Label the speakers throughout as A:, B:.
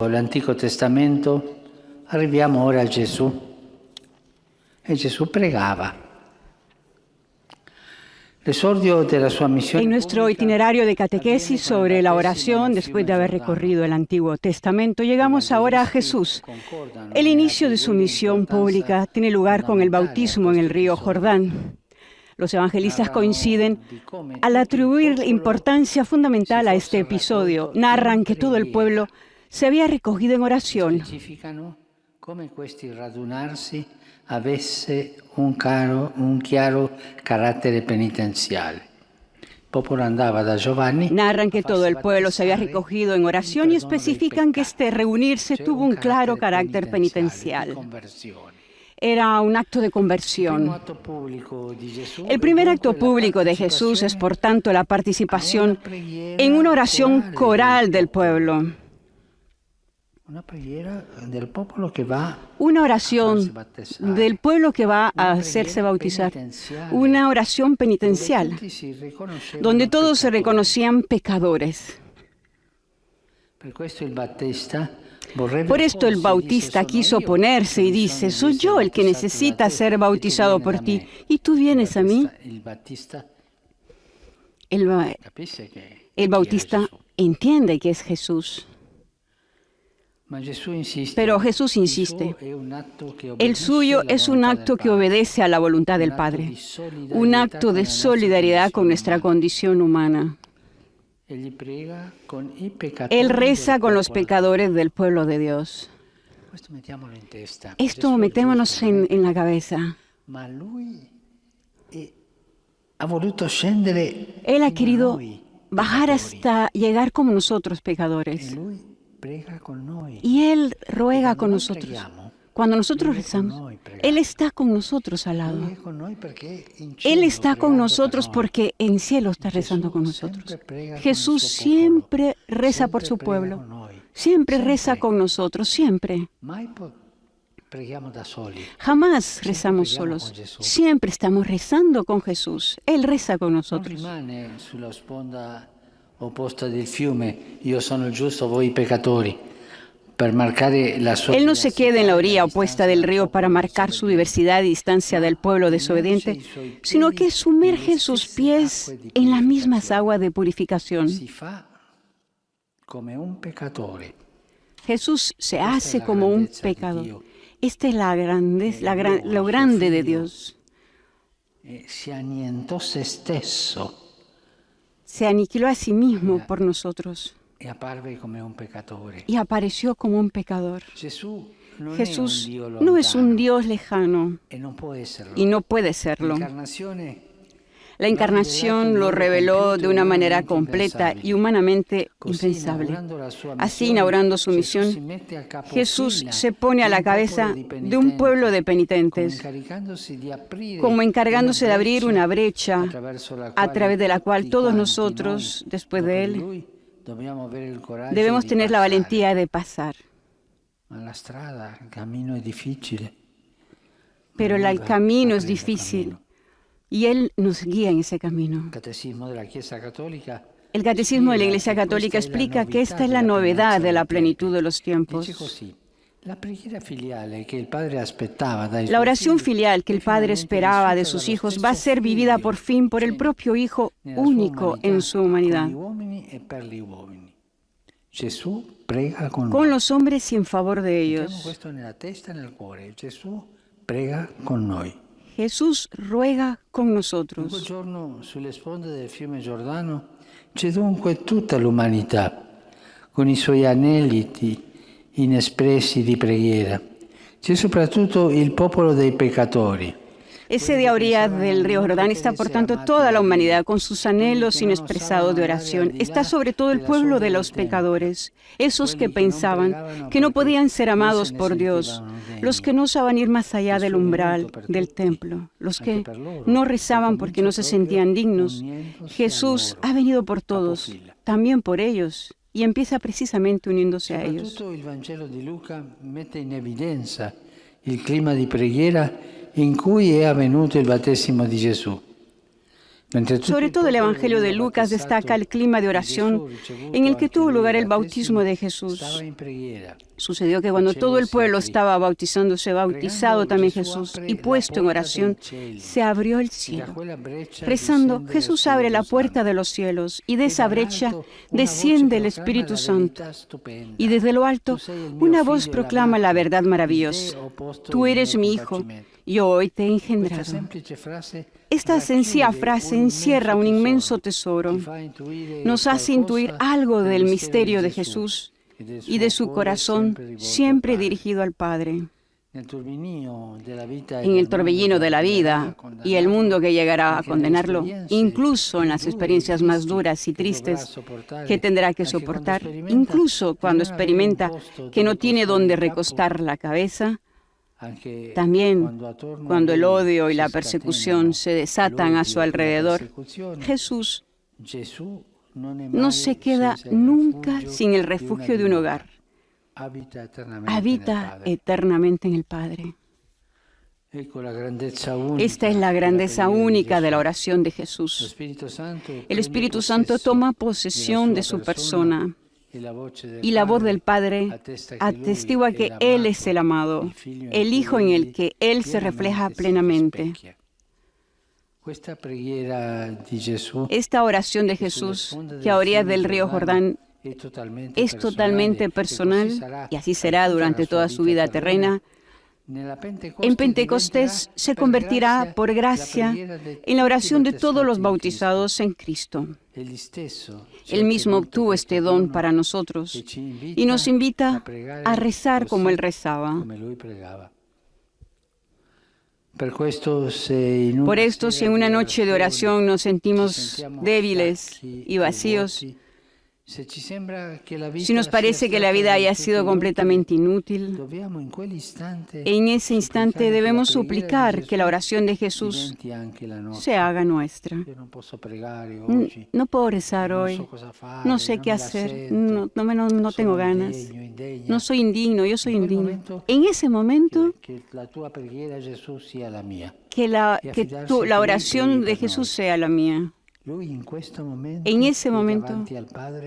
A: l'Antico Testamento, arriviamo ora a Gesù e Gesù pregava. L'esordio della sua missione
B: En nuestro itinerario de catequesis sobre la oración, después de haber recorrido el Antiguo Testamento, llegamos ahora a Jesús. El inicio de su misión pública tiene lugar con el bautismo en el río Jordán. Los evangelistas coinciden al atribuir importancia fundamental a este episodio. Narran que todo el pueblo se había recogido en oración.
A: specificano come questi radunarsi avesse un chiaro carattere penitenziale. Il popolo andava da Giovanni.
B: Narran que todo el pueblo se había recogido en oración y especifican que este reunirse tuvo un claro carácter penitencial. Era un acto de conversión. El primer acto público de Jesús es, por tanto, la participación en una oración coral del pueblo. Una oración del pueblo que va a hacerse bautizar. Una oración penitencial, donde todos se reconocían pecadores. Por esto el Bautista quiso oponerse y dice: soy yo el que necesita ser bautizado por ti, y tú vienes a mí. El Bautista entiende que es Jesús. Pero Jesús insiste. El suyo es un acto que obedece a la voluntad del Padre, un acto de solidaridad con nuestra condición humana. Él reza con los pecadores del pueblo de Dios. Esto metémonos en la cabeza. Él ha querido bajar hasta llegar como nosotros, pecadores. Y Él ruega con nosotros. Cuando nosotros rezamos, Él está con nosotros al lado. Él está con nosotros porque en cielo está rezando con nosotros. Jesús siempre reza por su pueblo. Siempre reza con nosotros, siempre. Jamás rezamos solos. Siempre estamos rezando con Jesús. Él reza con nosotros.
A: Opposta del fiume, io sono il giusto, voi i peccatori, per marcare la sua.
B: Él no se queda en la orilla opuesta del río para marcar su diversidad y distancia del pueblo desobediente, sino que sumerge sus pies en las mismas aguas de purificación. Jesús se hace como un pecador. Esta es lo grande de Dios.
A: Si annientò se stesso.
B: Se aniquiló a sí mismo por nosotros y apareció como un pecador. Jesús no es un Dios lejano y no puede serlo. La encarnación lo reveló de una manera completa y humanamente impensable. Así, inaugurando su misión, Jesús se pone a la cabeza de un pueblo de penitentes, como encargándose de abrir una brecha a través de la cual todos nosotros, después de Él, debemos tener la valentía de pasar. Pero el camino es difícil. Y Él nos guía en ese camino. El Catecismo de la Iglesia Católica explica que esta es la novedad de la plenitud de los tiempos. La oración filial que el Padre esperaba de sus hijos va a ser vivida por fin por el propio Hijo único en su humanidad. Con los hombres y en favor de ellos. Jesús ruega con nosotros.
A: Un giorno sulle sponde del fiume Giordano c'è dunque tutta l'umanità, con i suoi aneliti inespressi di preghiera. C'è soprattutto il popolo dei peccatori.
B: Ese día a orillas del río Jordán está, por tanto, toda la humanidad con sus anhelos inexpresados de oración. Está sobre todo el pueblo de los pecadores, esos que pensaban que no podían ser amados por Dios, los que no osaban ir más allá del umbral del templo, los que no rezaban porque no se sentían dignos. Jesús ha venido por todos, también por ellos, y empieza precisamente uniéndose a ellos.
A: El Vangelo di Luca mette in evidenza il clima di preghiera in cui è avvenuto il battesimo di Gesù.
B: Sobre todo el Evangelio de Lucas destaca el clima de oración en el que tuvo lugar el bautismo de Jesús. Sucedió que cuando todo el pueblo estaba bautizándose, bautizado también Jesús y puesto en oración, se abrió el cielo. Rezando, Jesús abre la puerta de los cielos y de esa brecha desciende el Espíritu Santo. Y desde lo alto, una voz proclama la verdad maravillosa. Tú eres mi Hijo, yo hoy te he engendrado. Esta sencilla frase encierra un inmenso tesoro. Nos hace intuir algo del misterio de Jesús y de su corazón siempre dirigido al Padre. En el torbellino de la vida y el mundo que llegará a condenarlo, incluso en las experiencias más duras y tristes que tendrá que soportar, incluso cuando experimenta que no tiene dónde recostar la cabeza, también cuando el odio y la persecución se desatan a su alrededor, Jesús no se queda nunca sin el refugio de un hogar. Habita eternamente en el Padre. Esta es la grandeza única de la oración de Jesús. El Espíritu Santo toma posesión de su persona y la voz del Padre atestigua que Él es el amado, el Hijo en el que Él se refleja plenamente. Esta oración de Jesús, que a orillas del río Jordán, es totalmente personal y así será durante toda su vida terrena. En Pentecostés se convertirá por gracia en la oración de todos los bautizados en Cristo. Él mismo obtuvo este don para nosotros y nos invita a rezar como Él rezaba. Por esto, si en una noche de oración nos sentimos débiles y vacíos, si nos parece que la vida haya sido completamente inútil, en ese instante debemos suplicar que la oración de Jesús se haga nuestra. No puedo rezar hoy, no sé qué hacer, no tengo ganas, no soy indigno, yo soy indigno. En ese momento, que la oración de Jesús sea la mía. En ese momento,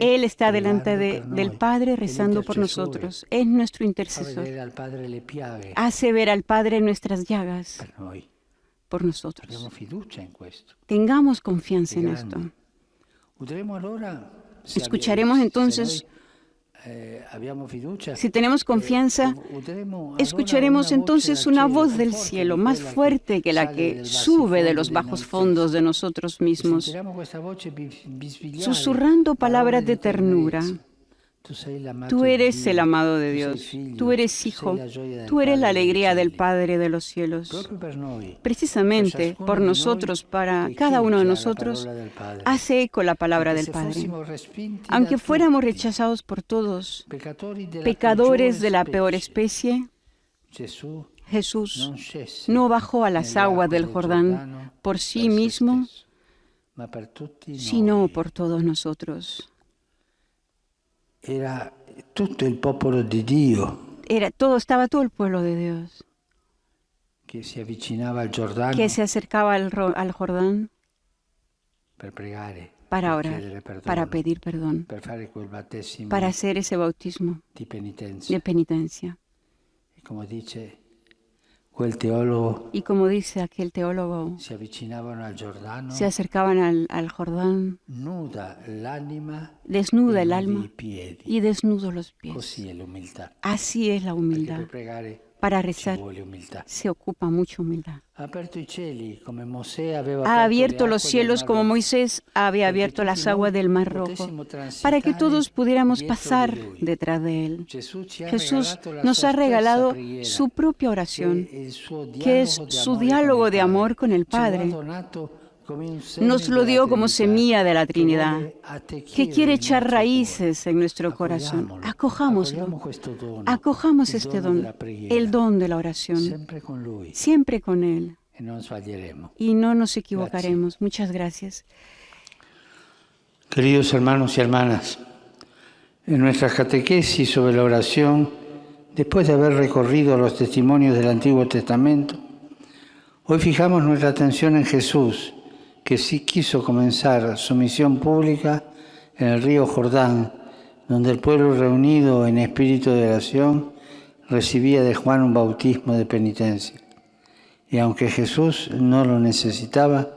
B: Él está delante del Padre rezando por nosotros. Es nuestro intercesor. Hace ver al Padre nuestras llagas por nosotros. Tengamos confianza en esto. Escucharemos entonces, si tenemos confianza, escucharemos entonces una voz del cielo más fuerte que la que sube de los bajos fondos de nosotros mismos, susurrando palabras de ternura. Tú eres el amado de Dios, tú eres Hijo, tú eres la alegría del Padre de los cielos. Precisamente por nosotros, para cada uno de nosotros, hace eco la palabra del Padre. Aunque fuéramos rechazados por todos, pecadores de la peor especie, Jesús no bajó a las aguas del Jordán por sí mismo, sino por todos nosotros.
A: Era tutto il popolo di Dio.
B: Estaba todo el pueblo de Dios.
A: Que se avvicinava al Giordano.
B: Que se acercaba al Jordán. Para orar, para pedir perdón. Para hacer ese bautismo de penitencia. Y como dice aquel teólogo, se acercaban al Jordán, desnuda el alma y desnudos los pies. Así es la humildad. Para rezar se ocupa mucha humildad. Ha abierto los cielos como Moisés había abierto las aguas del Mar Rojo, para que todos pudiéramos pasar detrás de Él. Jesús nos ha regalado su propia oración, que es su diálogo de amor con el Padre. Nos lo dio como semilla de la Trinidad, que quiere echar raíces en nuestro corazón. Acojámoslo. Acojamos este don, el don de la oración, siempre con Él. Y no nos equivocaremos. Muchas gracias.
A: Queridos hermanos y hermanas, en nuestra catequesis sobre la oración, después de haber recorrido los testimonios del Antiguo Testamento, hoy fijamos nuestra atención en Jesús, que que sí quiso comenzar su misión pública en el río Jordán, donde el pueblo reunido en espíritu de oración recibía de Juan un bautismo de penitencia. Y aunque Jesús no lo necesitaba,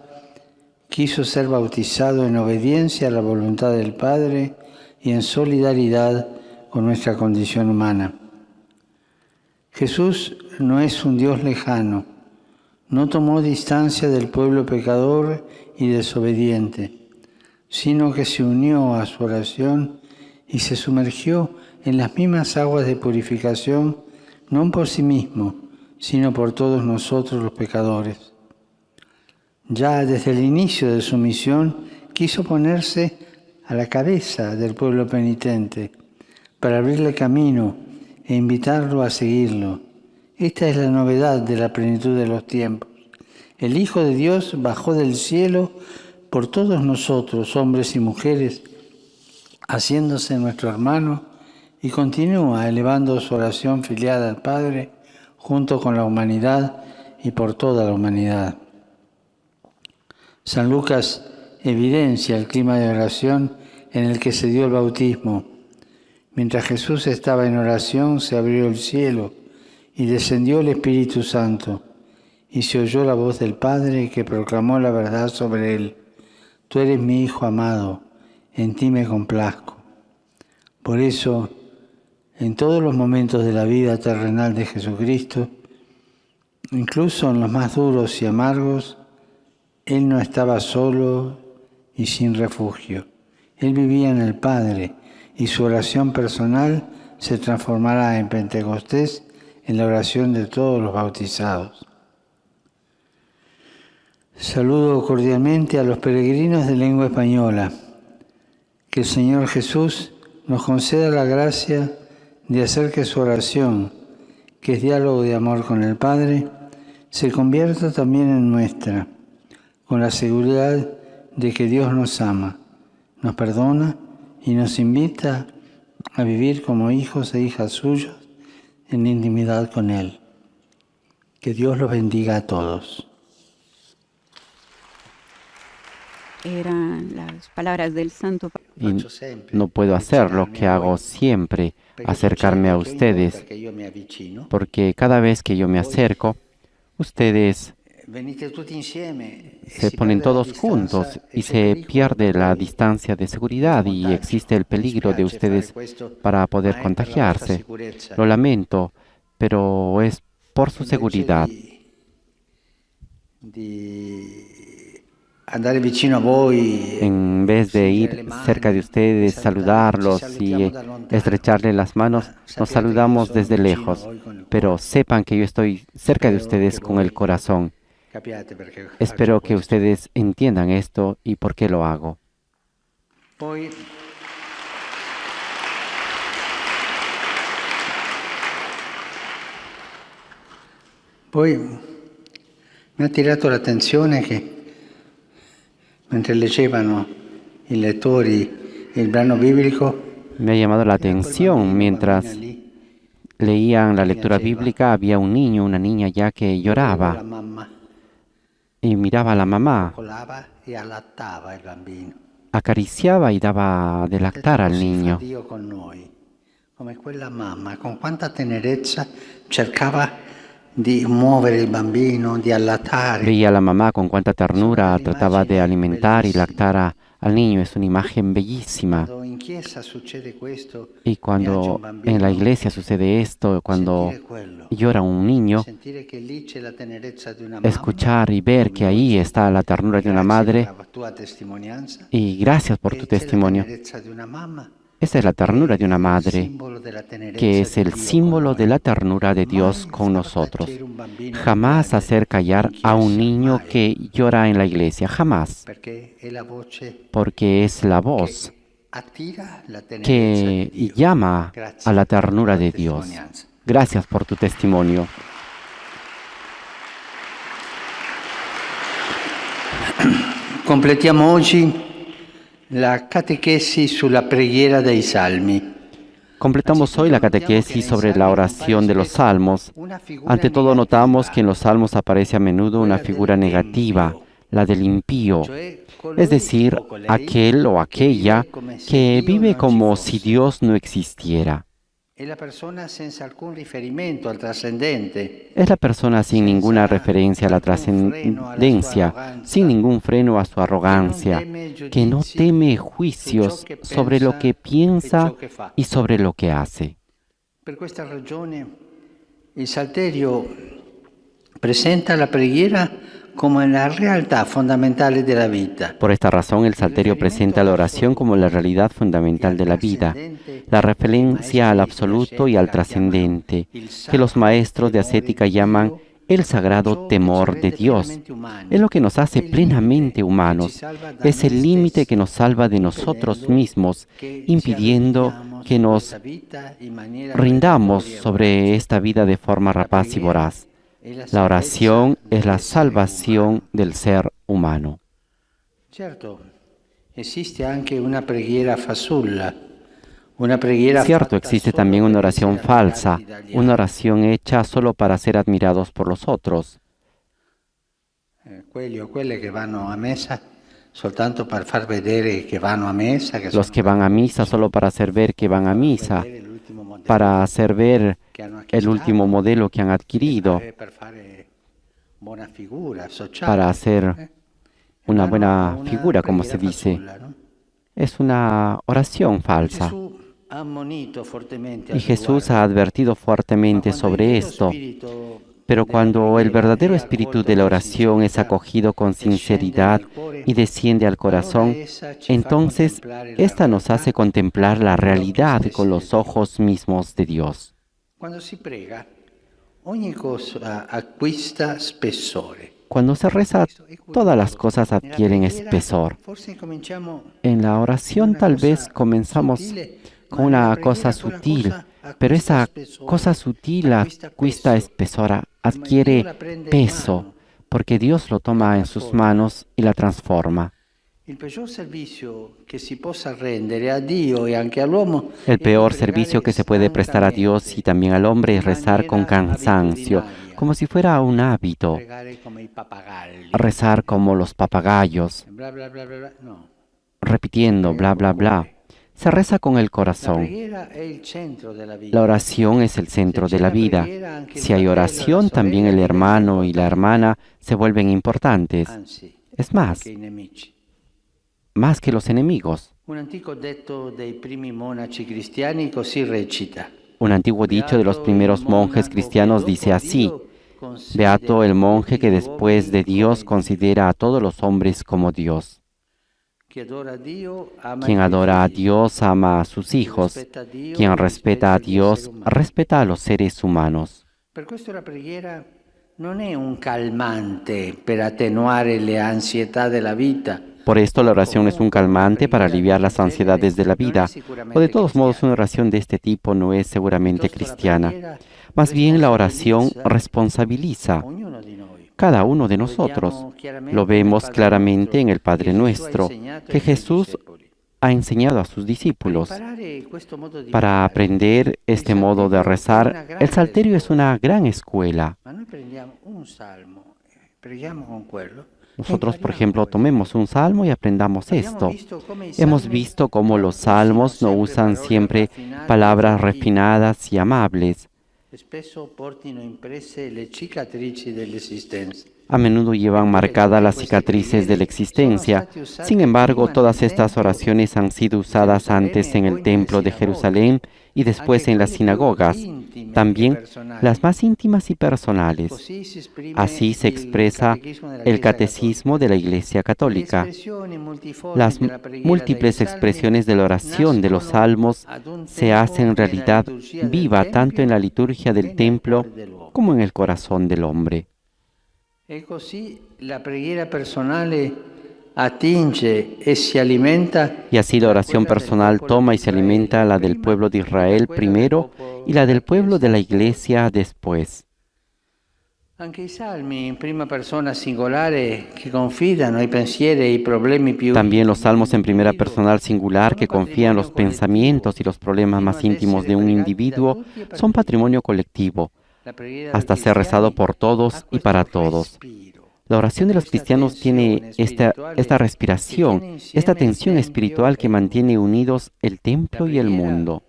A: quiso ser bautizado en obediencia a la voluntad del Padre y en solidaridad con nuestra condición humana. Jesús no es un Dios lejano, no tomó distancia del pueblo pecador y desobediente, sino que se unió a su oración y se sumergió en las mismas aguas de purificación, no por sí mismo, sino por todos nosotros los pecadores. Ya desde el inicio de su misión quiso ponerse a la cabeza del pueblo penitente para abrirle camino e invitarlo a seguirlo. Esta es la novedad de la plenitud de los tiempos. El Hijo de Dios bajó del cielo por todos nosotros, hombres y mujeres, haciéndose nuestro hermano, y continúa elevando su oración filial al Padre junto con la humanidad y por toda la humanidad. San Lucas evidencia el clima de oración en el que se dio el bautismo. Mientras Jesús estaba en oración, se abrió el cielo y descendió el Espíritu Santo, y se oyó la voz del Padre que proclamó la verdad sobre él. Tú eres mi Hijo amado, en ti me complazco. Por eso, en todos los momentos de la vida terrenal de Jesucristo, incluso en los más duros y amargos, Él no estaba solo y sin refugio. Él vivía en el Padre y su oración personal se transformará en Pentecostés en la oración de todos los bautizados. Saludo cordialmente a los peregrinos de lengua española. Que el Señor Jesús nos conceda la gracia de hacer que su oración, que es diálogo de amor con el Padre, se convierta también en nuestra, con la seguridad de que Dios nos ama, nos perdona y nos invita a vivir como hijos e hijas suyos en intimidad con Él. Que Dios los bendiga a todos.
B: Eran las palabras del Santo Padre.
C: Y no puedo hacer lo que hago siempre, acercarme a ustedes, porque cada vez que yo me acerco, ustedes se ponen todos juntos y se pierde la distancia de seguridad y existe el peligro de ustedes para poder contagiarse. Lo lamento, pero es por su seguridad. En vez de ir cerca de ustedes, saludarlos y estrecharles las manos, nos saludamos desde lejos. Pero sepan que yo estoy cerca de ustedes con el corazón. Espero que ustedes entiendan esto y por qué lo hago.
A: Poi mi ha tirato l'attenzione che mentre leggevano i lettori il brano biblico,
C: me ha llamado la atención mientras leían la lectura bíblica, había un niño, una niña ya que lloraba y miraba a la mamá, acariciaba y daba de lactar al niño.
A: Come quella mamma, con quanta tenerezza cercava di muovere il bambino, di allattare.
C: Veía a la mamá con cuánta ternura trataba de alimentar y lactar al niño. Es una imagen bellísima. Y cuando en la iglesia sucede esto, cuando llora un niño, escuchar y ver que ahí está la ternura de una madre, y gracias por tu testimonio. Esa es la ternura de una madre, que es el símbolo de la ternura de Dios con nosotros. Jamás hacer callar a un niño que llora en la iglesia, jamás, porque es la voz que llama a la ternura de Dios. Gracias por tu testimonio.
A: Completiamo oggi la catechesi sulla preghiera dei salmi.
C: Completamos hoy la catequesis sobre la oración de los salmos. Ante todo notamos que en los salmos aparece a menudo una figura negativa, la del impío, es decir, aquel o aquella que vive como si Dios no existiera.
A: Es la persona
C: sin ninguna referencia a la trascendencia, sin ningún freno a su arrogancia, que no teme juicios sobre lo que piensa y sobre lo que hace.
A: Per questa ragione il Salterio presenta la preghiera como la realidad fundamental de la vida.
C: Por esta razón, el Salterio presenta la oración como la realidad fundamental de la vida, la referencia al absoluto y al trascendente, que los maestros de ascética llaman el sagrado temor de Dios. Es lo que nos hace plenamente humanos. Es el límite que nos salva de nosotros mismos, impidiendo que nos rindamos sobre esta vida de forma rapaz y voraz. La oración es la salvación del ser humano.
A: Cierto, existe
C: también una oración falsa, una oración hecha solo para ser admirados por los otros. Los que van a misa solo para hacer ver que van a misa, para hacer ver el último modelo que han adquirido, para hacer una buena figura, como se dice. Es una oración falsa. Y Jesús ha advertido fuertemente sobre esto. Pero cuando el verdadero espíritu de la oración es acogido con sinceridad y desciende al corazón, entonces ésta nos hace contemplar la realidad con los ojos mismos de Dios. Cuando se reza, todas las cosas adquieren espesor. En la oración tal vez comenzamos con una cosa sutil, pero esa cosa sutil acquista espesor, adquiere peso, porque Dios lo toma en sus manos y la transforma. El peor servicio que se puede prestar a Dios y también al hombre es rezar con cansancio, como si fuera un hábito. Rezar como los papagayos, repitiendo bla, bla, bla. Se reza con el corazón. La oración es el centro de la vida. Si hay oración, también el hermano y la hermana se vuelven importantes. Es más que los enemigos. Un antiguo dicho de los primeros monjes cristianos dice así: Beato el monje que después de Dios considera a todos los hombres como Dios. Quien adora a Dios ama a sus hijos. Quien respeta a Dios respeta a los seres humanos.
A: Per questo la preghiera non è un calmante per attenuare le ansietà della vita.
C: Por esto la oración es un calmante para aliviar las ansiedades de la vida, o de todos modos una oración de este tipo no es seguramente cristiana. Más bien la oración responsabiliza. Cada uno de nosotros. Lo vemos claramente en el Padre Nuestro, que Jesús ha enseñado a sus discípulos. Para aprender este modo de rezar, el Salterio es una gran escuela. Nosotros, por ejemplo, tomemos un salmo y aprendamos esto. Hemos visto cómo los salmos no usan siempre palabras refinadas y amables. A menudo llevan marcadas las cicatrices de la existencia. Sin embargo, todas estas oraciones han sido usadas antes en el Templo de Jerusalén y después en las sinagogas, también las más íntimas y personales. Así se expresa el Catecismo de la Iglesia Católica. Las múltiples expresiones de la oración de los salmos se hacen realidad viva tanto en la liturgia del templo como en el corazón del hombre.
A: E così la preghiera personale attinge e si alimenta.
C: Y así la oración personal toma y se alimenta la del pueblo de Israel primero y la del pueblo de la Iglesia después.
A: Anche i salmi in prima persona singolare che confidano i pensieri e i problemi più.
C: También los salmos en primera personal singular que confían los pensamientos y los problemas más íntimos de un individuo son patrimonio colectivo, hasta ser rezado por todos y para todos. La oración de los cristianos tiene esta respiración, esta tensión espiritual que mantiene unidos el templo y el mundo.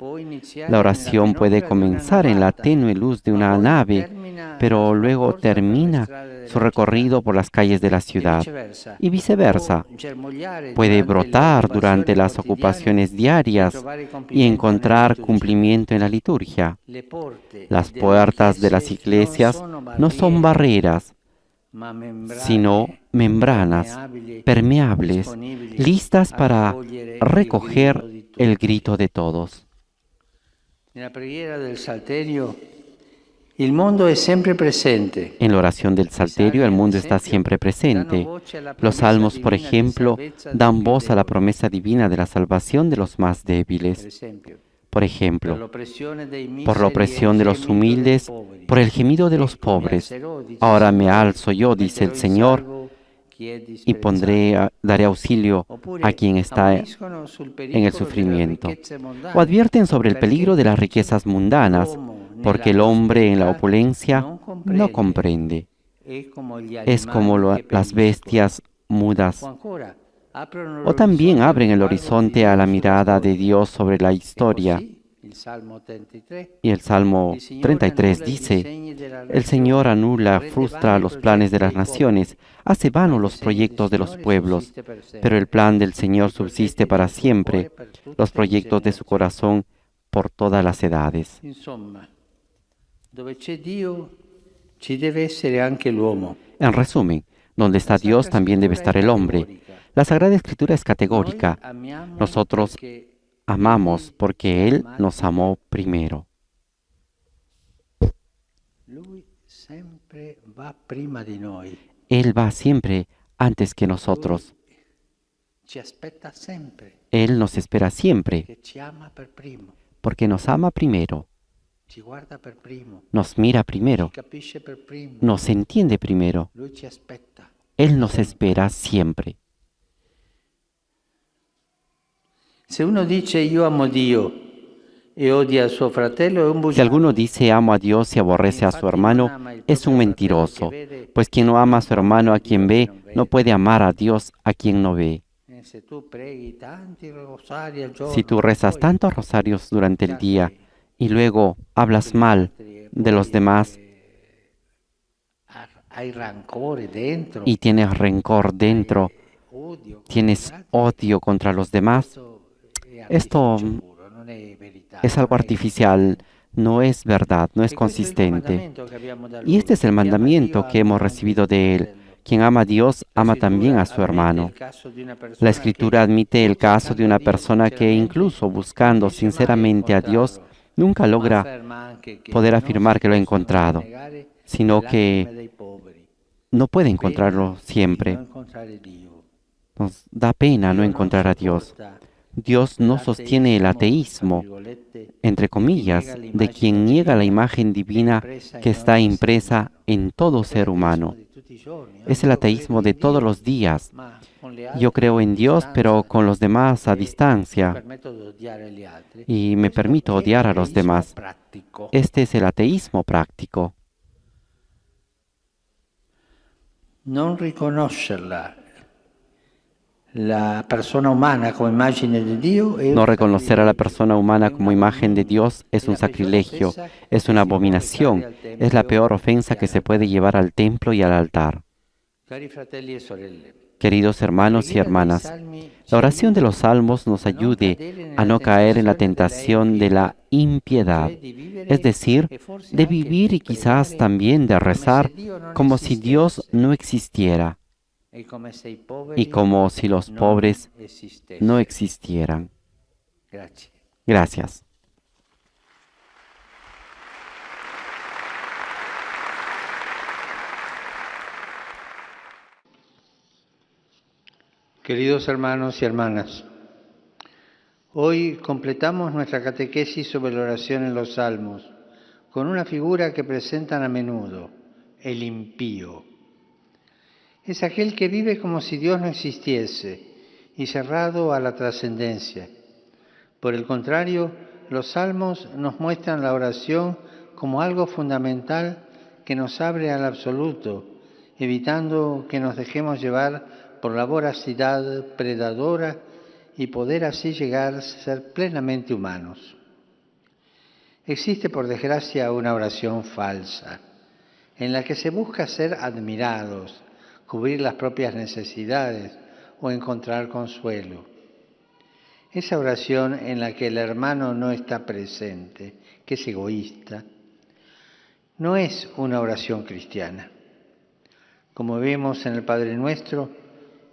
C: La oración puede comenzar en la tenue luz de una nave, pero luego termina su recorrido por las calles de la ciudad. Y viceversa, puede brotar durante las ocupaciones diarias y encontrar cumplimiento en la liturgia. Las puertas de las iglesias no son barreras, sino membranas permeables, listas para recoger el grito de todos.
A: En la oración del Salterio, el mundo está siempre presente. Los salmos, por ejemplo, dan voz a la promesa divina de la salvación de los más débiles. Por ejemplo, por la opresión de los humildes, por el gemido de los pobres. Ahora me alzo yo, dice el Señor, y daré auxilio a quien está en el sufrimiento. O advierten sobre el peligro de las riquezas mundanas, porque el hombre en la opulencia no comprende. Es como las bestias mudas. O también abren el horizonte a la mirada de Dios sobre la historia. Y el Salmo 33 dice, el Señor anula, frustra los planes de las naciones, hace vano los proyectos de los pueblos, pero el plan del Señor subsiste para siempre, los proyectos de su corazón por todas las edades. En resumen, donde está Dios también debe estar el hombre. La Sagrada Escritura es categórica. Nosotros amamos porque Él nos amó primero. Él va siempre antes que nosotros. Él nos espera siempre porque nos ama primero. Nos mira primero. Nos entiende primero. Él nos espera siempre. Si alguno dice amo a Dios y odia a su fratello,
C: si alguno dice amo a Dios y aborrece a su hermano, es un mentiroso, pues quien no ama a su hermano a quien ve, no puede amar a Dios a quien no ve. Si tú rezas tantos rosarios durante el día y luego hablas mal de los demás y tienes rencor dentro, tienes odio contra los demás, esto es algo artificial, no es verdad, no es consistente. Y este es el mandamiento que hemos recibido de Él. Quien ama a Dios, ama también a su hermano. La Escritura admite el caso de una persona que incluso buscando sinceramente a Dios, nunca logra poder afirmar que lo ha encontrado, sino que no puede encontrarlo siempre. Nos da pena no encontrar a Dios. Dios no sostiene el ateísmo, entre comillas, de quien niega la imagen divina que está impresa en todo ser humano. Es el ateísmo de todos los días. Yo creo en Dios, pero con los demás a distancia. Y me permito odiar a los demás. Este es el ateísmo práctico.
A: No reconocerla. La persona humana como imagen de Dios.
C: No reconocer a la persona humana como imagen de Dios es un sacrilegio, es una abominación, es la peor ofensa que se puede llevar al templo y al altar. Queridos hermanos y hermanas, la oración de los salmos nos ayude a no caer en la tentación de la impiedad, es decir, de vivir y quizás también de rezar como si Dios no existiera y como si los pobres no existieran. Gracias.
A: Queridos hermanos y hermanas, hoy completamos nuestra catequesis sobre la oración en los salmos con una figura que presentan a menudo, el impío. Es aquel que vive como si Dios no existiese y cerrado a la trascendencia. Por el contrario, los salmos nos muestran la oración como algo fundamental que nos abre al absoluto evitando que nos dejemos llevar por la voracidad predadora y poder así llegar a ser plenamente humanos. Existe, por desgracia, una oración falsa, en la que se busca ser admirados, cubrir las propias necesidades o encontrar consuelo. Esa oración en la que el hermano no está presente, que es egoísta, no es una oración cristiana. Como vemos en el Padre Nuestro,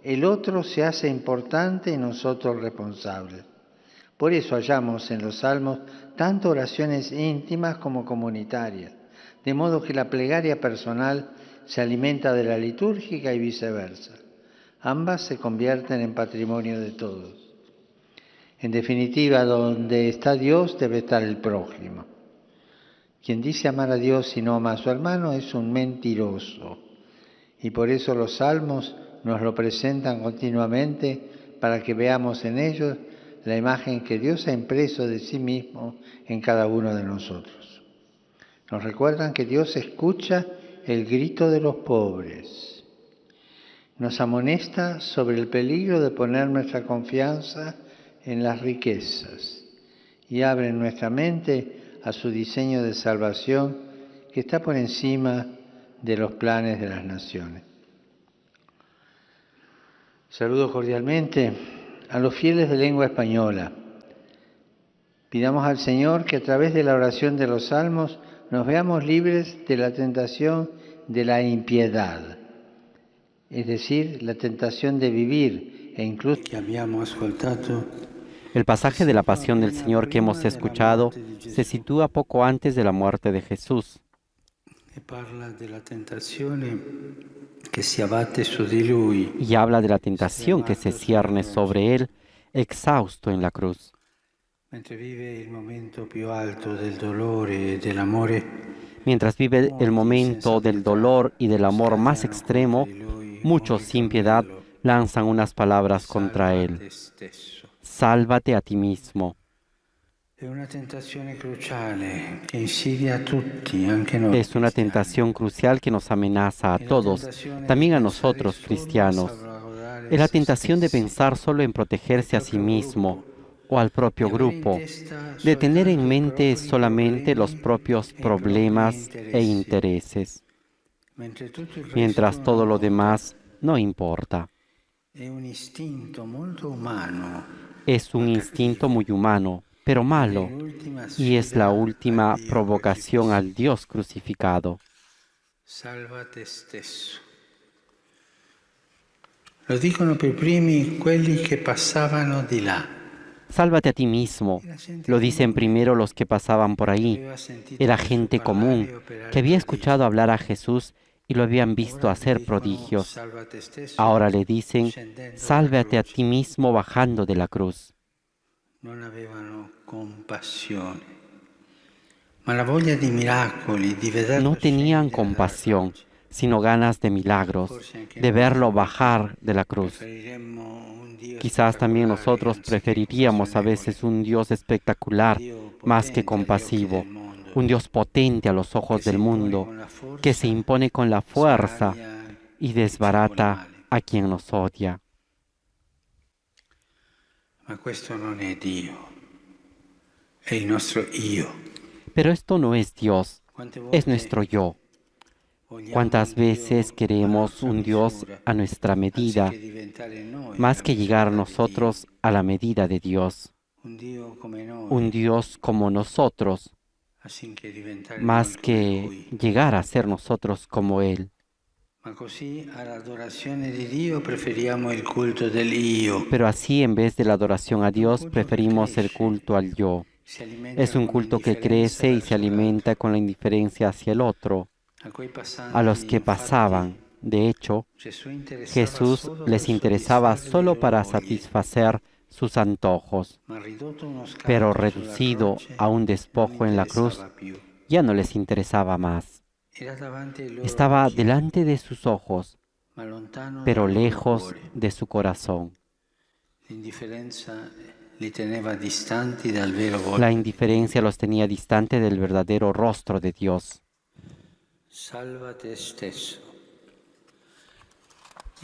A: el otro se hace importante y nosotros responsables. Por eso hallamos en los salmos tanto oraciones íntimas como comunitarias, de modo que la plegaria personal se alimenta de la litúrgica y viceversa. Ambas se convierten en patrimonio de todos. En definitiva, donde está Dios debe estar el prójimo. Quien dice amar a Dios y no ama a su hermano es un mentiroso. Y por eso los salmos nos lo presentan continuamente para que veamos en ellos la imagen que Dios ha impreso de sí mismo en cada uno de nosotros. Nos recuerdan que Dios escucha el grito de los pobres. Nos amonesta sobre el peligro de poner nuestra confianza en las riquezas y abre nuestra mente a su diseño de salvación que está por encima de los planes de las naciones. Saludo cordialmente a los fieles de lengua española. Pidamos al Señor que a través de la oración de los salmos nos veamos libres de la tentación de la impiedad, es decir, la tentación de vivir e incluso que habíamos ascoltato.
C: El pasaje de la pasión del Señor que hemos escuchado se sitúa poco antes de la muerte de Jesús. Y habla de la tentación que se cierne sobre él, exhausto en la cruz. Mientras vive el momento del dolor y del amor más extremo, muchos sin piedad lanzan unas palabras contra él. Sálvate a ti mismo. Es una tentación crucial que nos amenaza a todos, también a nosotros cristianos. Es la tentación de pensar solo en protegerse a sí mismo o al propio grupo, de tener en mente solamente los propios problemas e intereses, mientras todo lo demás no importa. Es un instinto muy humano, pero malo, y es la última provocación al Dios crucificado.
A: Salvate stesso. Lo dicono per primi quelli che passavano di là.
C: Sálvate a ti mismo, lo dicen primero los que pasaban por ahí. Era gente común que había escuchado hablar a Jesús y lo habían visto hacer prodigios. Ahora le dicen, sálvate a ti mismo bajando de la cruz. No tenían compasión, sino ganas de milagros, de verlo bajar de la cruz. Quizás también nosotros preferiríamos a veces un Dios espectacular más que compasivo, un Dios potente a los ojos del mundo, que se impone con la fuerza y desbarata a quien nos odia. Pero esto no es Dios, es nuestro yo. ¿Cuántas veces queremos un Dios a nuestra medida, más que llegar nosotros a la medida de Dios? Un Dios como nosotros, más que llegar a ser nosotros como Él. Pero así, en vez de la adoración a Dios, preferimos el culto al yo. Es un culto que crece y se alimenta con la indiferencia hacia el otro. A los que pasaban, de hecho, Jesús les interesaba solo para satisfacer sus antojos, pero reducido a un despojo en la cruz, ya no les interesaba más. Estaba delante de sus ojos, pero lejos de su corazón. La indiferencia los tenía distante del verdadero rostro de Dios.
A: Salvate stesso.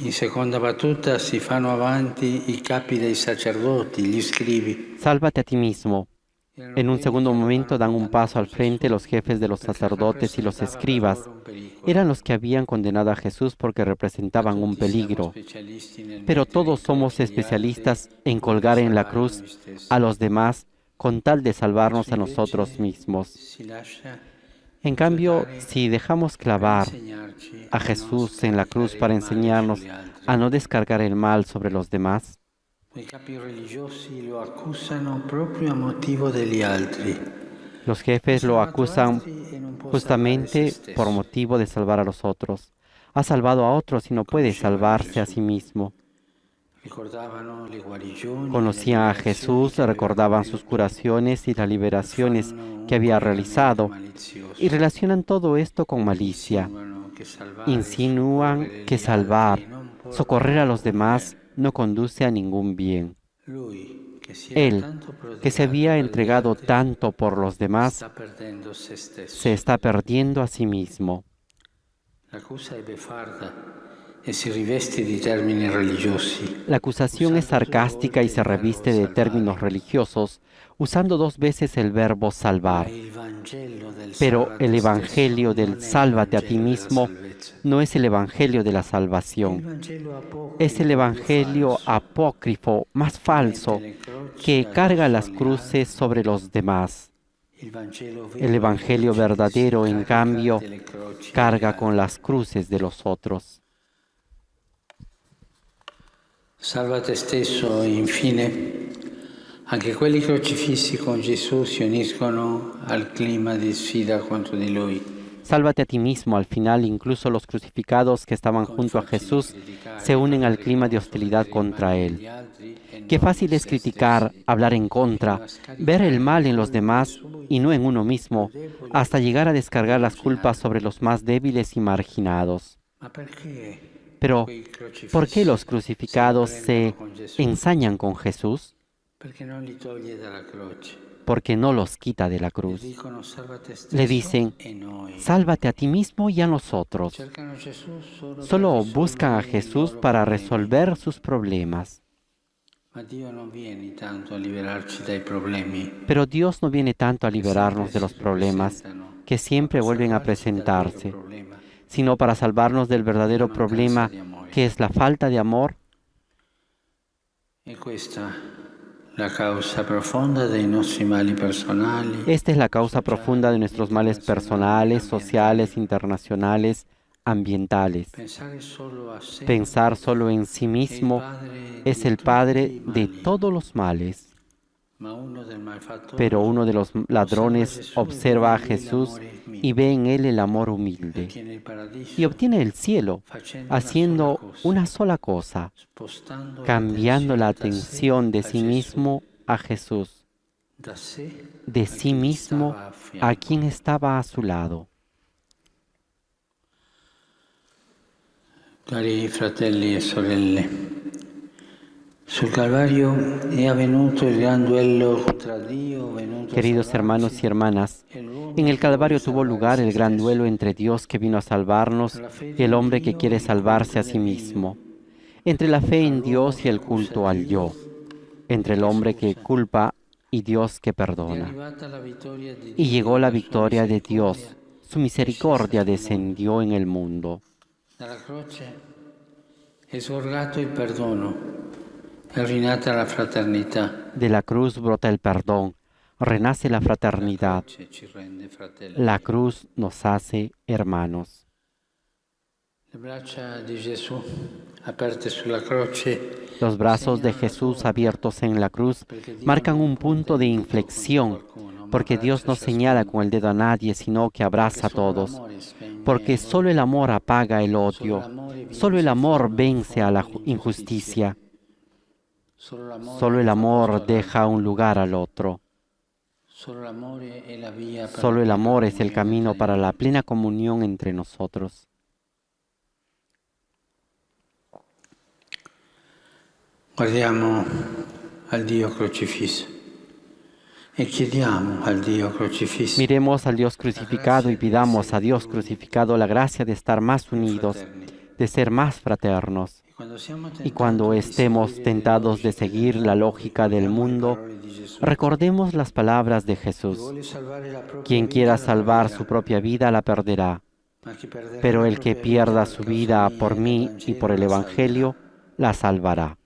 A: In seconda battuta si fanno avanti i capi dei sacerdoti, gli scribi.
C: Sálvate a ti mismo. En un segundo momento dan un paso al frente los jefes de los sacerdotes y los escribas. Eran los que habían condenado a Jesús porque representaban un peligro. Pero todos somos especialistas en colgar en la cruz a los demás con tal de salvarnos a nosotros mismos. En cambio, si dejamos clavar a Jesús en la cruz para enseñarnos a no descargar el mal sobre los demás, los jefes lo acusan justamente por motivo de salvar a los otros. Ha salvado a otros y no puede salvarse a sí mismo. Conocían a Jesús, recordaban sus curaciones y las liberaciones que había realizado y relacionan todo esto con malicia. Insinúan que salvar, socorrer a los demás no conduce a ningún bien. Él, que se había entregado tanto por los demás, se está perdiendo a sí mismo. La acusación es sarcástica y se reviste de términos religiosos, usando 2 veces el verbo salvar. Pero el evangelio del sálvate a ti mismo no es el evangelio de la salvación. Es el evangelio apócrifo, más falso, que carga las cruces sobre los demás. El evangelio verdadero, en cambio, carga con las cruces de los otros.
A: Salva te stesso e infine anche quelli crocifissi con Gesù si uniscono al clima di sfida contro di lui.
C: Sálvate a ti mismo. Al final, incluso los crucificados que estaban junto a Jesús se unen al clima de hostilidad contra él. Qué fácil es criticar, hablar en contra, ver el mal en los demás y no en uno mismo, hasta llegar a descargar las culpas sobre los más débiles y marginados. Pero, ¿por qué los crucificados se ensañan con Jesús? Porque no los quita de la cruz. Le dicen, sálvate a ti mismo y a nosotros. Solo buscan a Jesús para resolver sus problemas. Pero Dios no viene tanto a liberarnos de los problemas que siempre vuelven a presentarse, sino para salvarnos del verdadero problema, que es la falta de amor. Esta es la causa profunda de nuestros males personales, sociales, internacionales, ambientales. Pensar solo en sí mismo es el padre de todos los males. Pero uno de los ladrones observa a Jesús y ve en él el amor humilde y obtiene el cielo haciendo una sola cosa, cambiando la atención de sí mismo a Jesús, de sí mismo a quien estaba a su lado.
A: Cari fratelli e sorelle, sul Calvario è avvenuto il gran duello contra Dio.
C: Queridos hermanos y hermanas, en el Calvario tuvo lugar el gran duelo entre Dios que vino a salvarnos y el hombre que quiere salvarse a sí mismo, entre la fe en Dios y el culto al yo, entre el hombre que culpa y Dios que perdona. Y llegó la victoria de Dios, su misericordia descendió en el mundo.
A: Dalla croce è sorgato il perdono, è rinata la fraternità.
C: De la cruz brota el perdón, renace la fraternidad. La cruz nos hace hermanos. Los brazos de Jesús abiertos en la cruz marcan un punto de inflexión, porque Dios no señala con el dedo a nadie, sino que abraza a todos. Porque solo el amor apaga el odio, solo el amor vence a la injusticia, solo el amor deja un lugar al otro. Solo el amor es el camino para la plena comunión entre nosotros.
A: Guardiamo al Dio crocifisso e chiediamo al Dio crocifisso.
C: Miremos al Dios crucificado y pidamos a Dios crucificado la gracia de estar más unidos, de ser más fraternos. Y cuando estemos tentados de seguir la lógica del mundo, recordemos las palabras de Jesús. Quien quiera salvar su propia vida la perderá, pero el que pierda su vida por mí y por el Evangelio la salvará.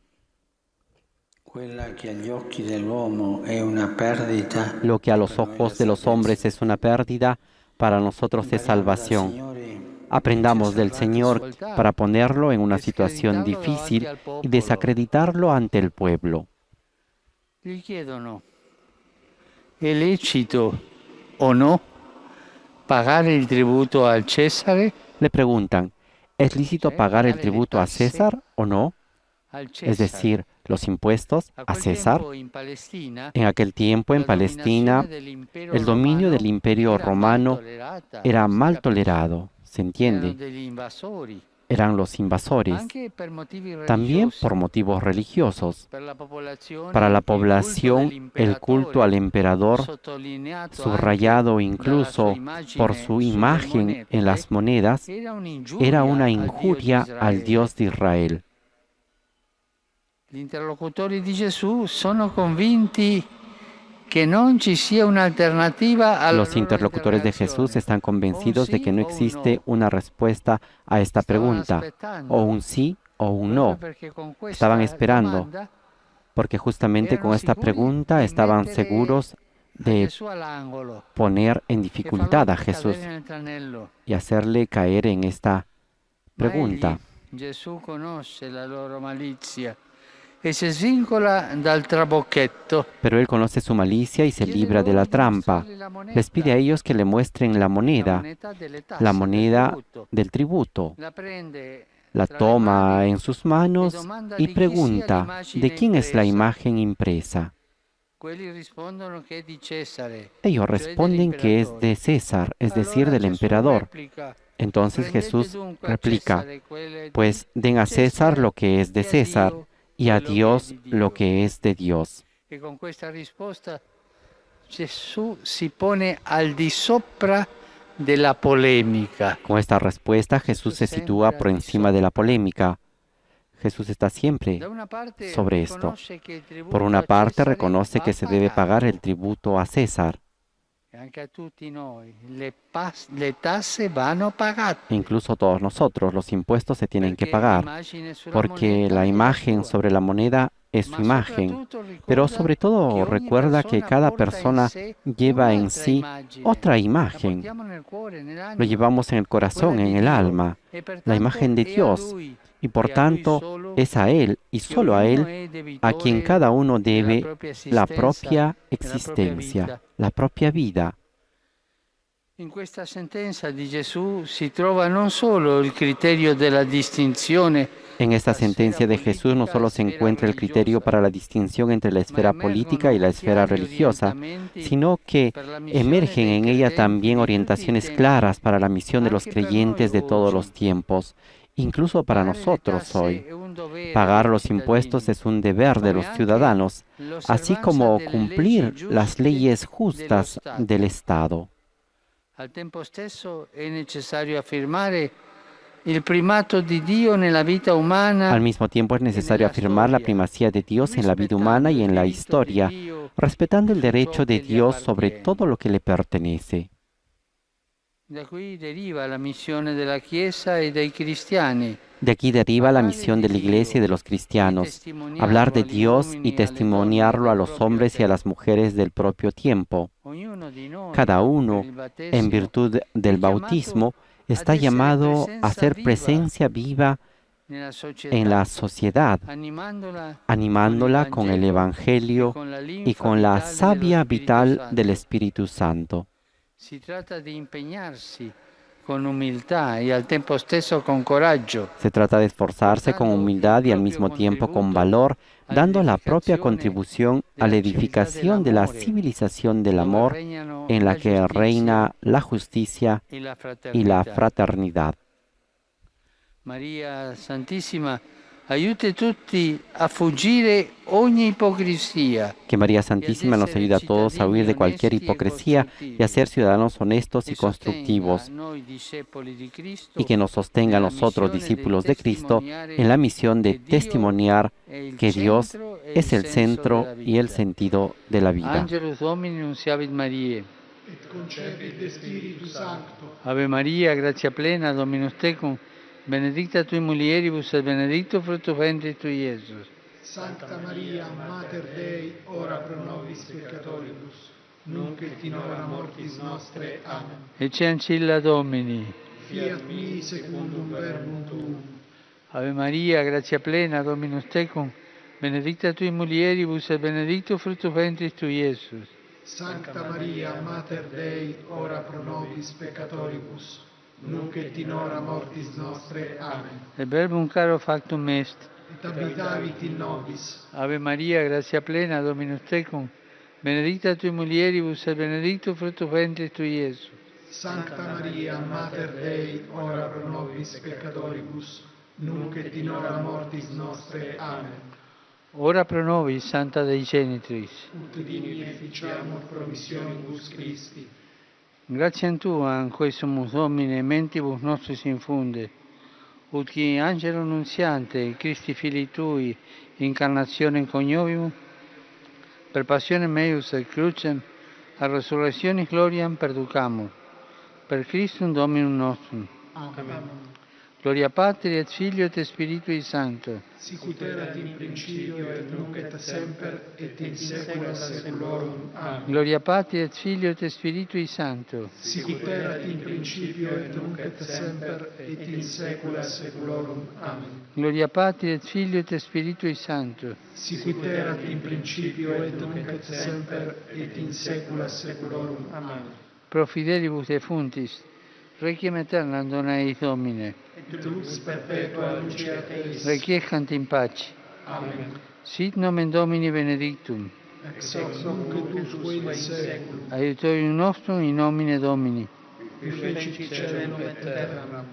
C: Lo que a los ojos de los hombres es una pérdida, para nosotros es salvación. Aprendamos del Señor para ponerlo en una situación difícil y desacreditarlo ante el pueblo.
A: Gli chiedono, ¿è lecito o no pagar el tributo al César?
C: Le preguntan, ¿es lícito pagar el tributo a César o no? Es decir, los impuestos a César. En aquel tiempo, en Palestina, el dominio del Imperio Romano era mal tolerado, ¿se entiende? Eran los invasores, también por motivos religiosos. Para la población, el culto al emperador, subrayado incluso por su imagen en las monedas, era una injuria al Dios de Israel.
A: Gli interlocutori di Gesù sono convinti que no ci sia un'alternativa al
C: Los interlocutores de Jesús están convencidos de que no existe una respuesta a esta pregunta, o un sí o un no. Estaban esperando, porque justamente con esta pregunta estaban seguros de poner en dificultad a Jesús y hacerle caer en esta pregunta.
A: Gesù conosce la loro malizia e si svincola dal trabocchetto.
C: Pero él conoce su malicia y se libra de la trampa. Les pide a ellos que le muestren la moneda del tributo. La toma en sus manos y pregunta, ¿de quién es la imagen impresa? Ellos responden que es de César, es decir, del emperador. Entonces Jesús replica, pues den a César lo que es de César y a Dios lo que es de Dios.
A: Y con esta respuesta Jesús se pone al di sopra de la polémica.
C: Con esta respuesta Jesús se sitúa por encima de la polémica. Jesús está siempre sobre esto. Por una parte reconoce que se debe pagar el tributo a César. Incluso todos nosotros, los impuestos se tienen que pagar, porque la imagen sobre la moneda es su imagen. Pero sobre todo recuerda que cada persona lleva en sí otra imagen. Lo llevamos en el corazón, en el alma, la imagen de Dios. Y por tanto es a Él y solo a Él a quien cada uno debe la propia existencia, la propia vida.
A: En esta sentencia de Jesús se trova non solo el criterio de la distinzione.
C: En esta sentencia de Jesús no solo se encuentra el criterio para la distinción entre la esfera política y la esfera religiosa, sino que emergen en ella también orientaciones claras para la misión de los creyentes de todos los tiempos, incluso para nosotros hoy. Pagar los impuestos es un deber de los ciudadanos, así como cumplir las leyes justas del Estado.
A: Al tempo stesso è necessario affermare il primato di Dio nella vita umana.
C: Al mismo tiempo es necesario afirmar la primacía de Dios en la vida humana y en la historia, respetando el derecho de Dios sobre todo lo que le pertenece.
A: De aquí deriva la misión de la Chiesa y dei cristiani.
C: De aquí deriva la misión de la Iglesia y de los cristianos, hablar de Dios y testimoniarlo a los hombres y a las mujeres del propio tiempo. Cada uno, en virtud del bautismo, está llamado a ser presencia viva en la sociedad, animándola con el Evangelio y con la savia vital del Espíritu Santo.
A: Se trata de impegnarsi con humildad y al tiempo stesso con coraggio.
C: Se trata de esforzarse con humildad y al mismo tiempo con valor, dando la propia contribución a la edificación de la civilización del amor en la que reina la justicia y la fraternidad.
A: María Santísima aiuti tutti a fuggire ogni hipocresía.
C: Que María Santísima nos ayude a todos a huir de cualquier hipocresía y a ser ciudadanos honestos y constructivos, y que nos sostenga a nosotros, discípulos de Cristo, en la misión de testimoniar que Dios es el centro y el sentido de la vida.
A: Angelus Domini nunciavit Mariae.
D: Et concepit Spiritus Sancto.
A: Ave Maria, gratia plena, Dominus tecum, benedicta tui mulieribus et benedictus fructus ventris tui, Iesus.
D: Sancta Maria, Mater Dei, ora pro nobis peccatoribus, nunc et in hora mortis nostre. Amen.
A: Ecce ancilla Domini.
D: Fiat mi secundum verbum tuum.
A: Ave Maria, gratia plena, Dominus tecum, benedicta tui mulieribus et benedictus fructus ventris tui, Iesus.
D: Sancta Maria, Mater Dei, ora pro nobis peccatoribus, nunc et in hora mortis nostre. Amen.
A: Et verbum caro factum est.
D: Et habitavit in nobis.
A: Ave Maria, gratia plena, Dominus tecum, benedicta tui mulieribus et benedictus fructus ventris tui, Iesus.
D: Sancta Maria, Mater Dei, ora pro nobis peccatoribus, nunc et in hora mortis nostre. Amen.
A: Ora pro nobis, Santa Dei Genitris.
D: Ut digni efficiamur promissionibus Christi.
A: Gratiam Tua, anque sumus Domine, mentibus nostris infunde, ut qui angelo nunziante, Christi Filii Tui, incarnationem coniovimus, per passionem meius et crucem, a resurrectionis gloriam perducamur, per Christum Dominum nostrum.
D: Amen.
A: Gloria Patri et Filio et Spiritui Sancto.
D: Sicut erat in principio et nunc et semper et in saecula saeculorum. Amen.
A: Gloria Patri et Filio et Spiritui Sancto.
D: Sicut erat in principio et nunc et semper et in saecula saeculorum. Amen.
A: Gloria Patri et Filio et Spiritui Sancto.
D: Sicut erat in principio et nunc et semper et in saecula saeculorum. Amen.
A: Pro fidelibus defuntis, requiem aeternam dona eis Domine.
D: Et lux perpetua luceat eis.
A: Requiescant in pace.
D: Amen.
A: Sit nomen Domini benedictum.
D: Ex hoc nunc et usque in saeculum.
A: Aiutorium nostrum in nomine Domini.
D: Qui fecit caelum et terram.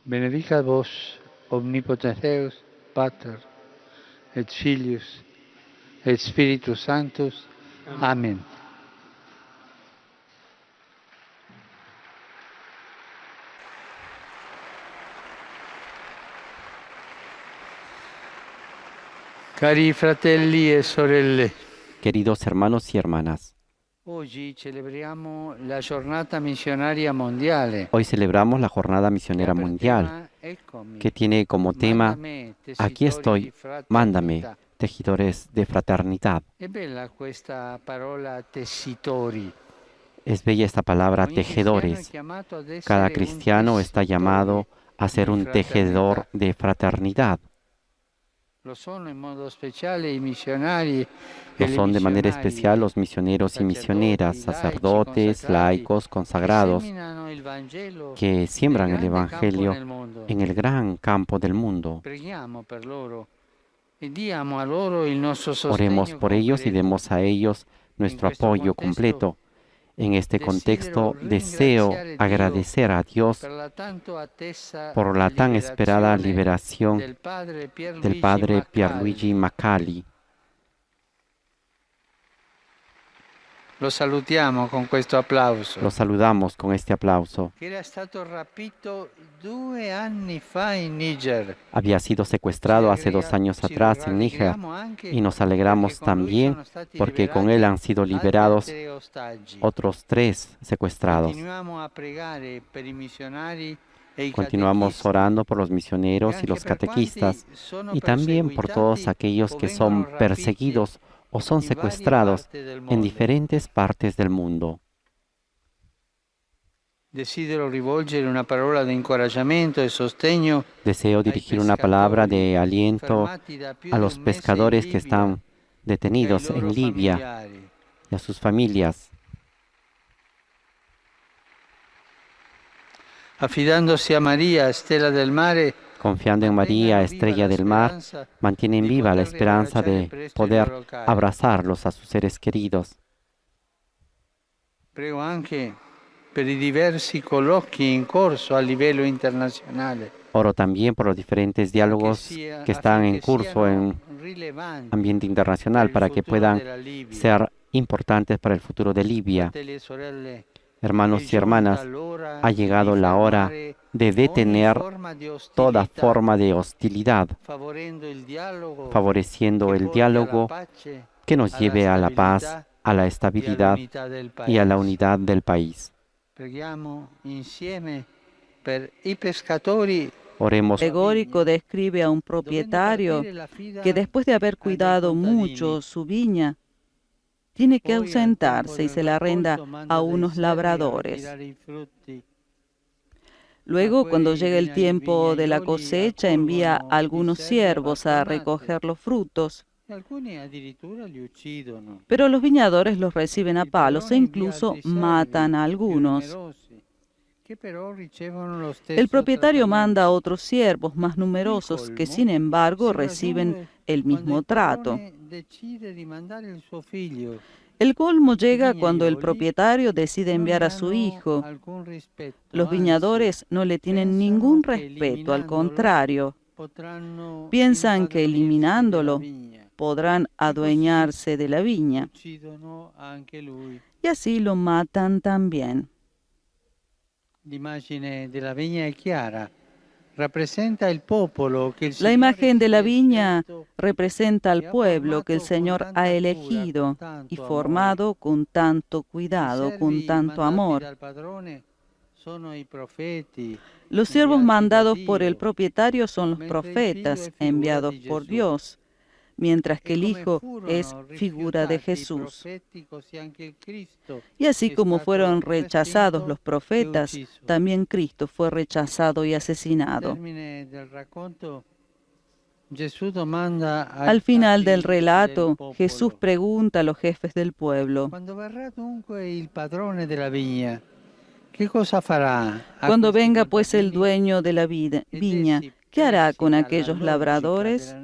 A: Benedicat vos, omnipotens Deus, Pater, et Filius, et Spiritus Sanctus. Amen. Cari fratelli e sorelle,
C: Queridos hermanos y hermanas,
A: oggi celebriamo la giornata missionaria mondiale.
C: hoy celebramos la Jornada Misionera Mundial, que tiene como tema, aquí estoy, mándame, tejedores de fraternidad.
A: È bella questa parola tessitori.
C: Es bella esta palabra, tejedores. Cada cristiano está llamado a ser un tejedor de fraternidad.
A: Lo son in modo speciale i missionari e
C: Lo
A: le
C: son de manera
A: missionarie
C: especial los misioneros y misioneras, sacerdotes, laicos, consagrados,
A: seminano il Vangelo
C: que siembran
A: nel
C: el
A: grande campo
C: Evangelio
A: nel mondo.
C: en el gran campo del mundo.
A: Preghiamo per loro e diamo a loro il nostro
C: Oremos
A: sostegno
C: por ellos y
A: completo.
C: demos a ellos nuestro apoyo completo. En este contexto deseo agradecer a Dios
A: Per la tanto attesa
C: por la tan esperada liberación
A: del padre
C: del padre Pierluigi Macali.
A: Lo salutiamo con questo applauso.
C: Lo saludamos con este aplauso.
A: Che era stato rapito 2 anni fa in Niger.
C: Había sido secuestrado hace 2 años atrás en Níger y nos alegramos también porque con él han sido liberados otros 3 secuestrados.
A: Continuiamo a pregare per i missionari e i
C: Continuamos
A: catechisti,
C: orando por los misioneros y los catequistas y también por todos aquellos que son perseguidos o son secuestrados en diferentes partes del mundo.
A: Desidero rivolgere una parola di incoraggiamento e sostegno
C: Deseo dirigir una palabra de aliento a los pescadores que están detenidos en Libia y a sus familias.
A: Affidandosi a Maria, stella del mare,
C: Confiando en María, estrella del mar, mantienen viva la esperanza de poder abrazarlos a sus seres queridos.
A: prego anche per i diversi colloqui in corso a livello internazionale.
C: Oro también por los diferentes diálogos que están en curso en ambiente internacional para que puedan ser importantes para el futuro de Libia. Hermanos y hermanas, ha llegado la hora de detener toda forma de hostilidad, favoreciendo el diálogo que nos lleve a la paz, a la estabilidad y a la unidad del país. Oremos.
E: Alegórico describe a un propietario que después de haber cuidado mucho su viña, tiene que ausentarse y se la arrenda a unos labradores. Luego, cuando llega el tiempo de la cosecha, envía a algunos siervos a recoger los frutos. Pero los viñadores los reciben a palos e incluso matan a algunos. El propietario manda a otros siervos más numerosos que, sin embargo, reciben el mismo trato. El colmo llega cuando el propietario decide enviar a su hijo. Los viñadores no le tienen ningún respeto, al contrario. Piensan que eliminándolo podrán adueñarse de la viña. Y así lo matan también. La imagen de la viña representa al pueblo que el Señor ha elegido y formado con tanto cuidado, con tanto amor. Los siervos mandados por el propietario son los profetas enviados por Dios, mientras que el Hijo es figura de Jesús. Y así como fueron rechazados los profetas, también Cristo fue rechazado y asesinado. Al final del relato, Jesús pregunta a los jefes del pueblo: cuando venga pues el dueño de la viña, ¿qué hará con aquellos labradores?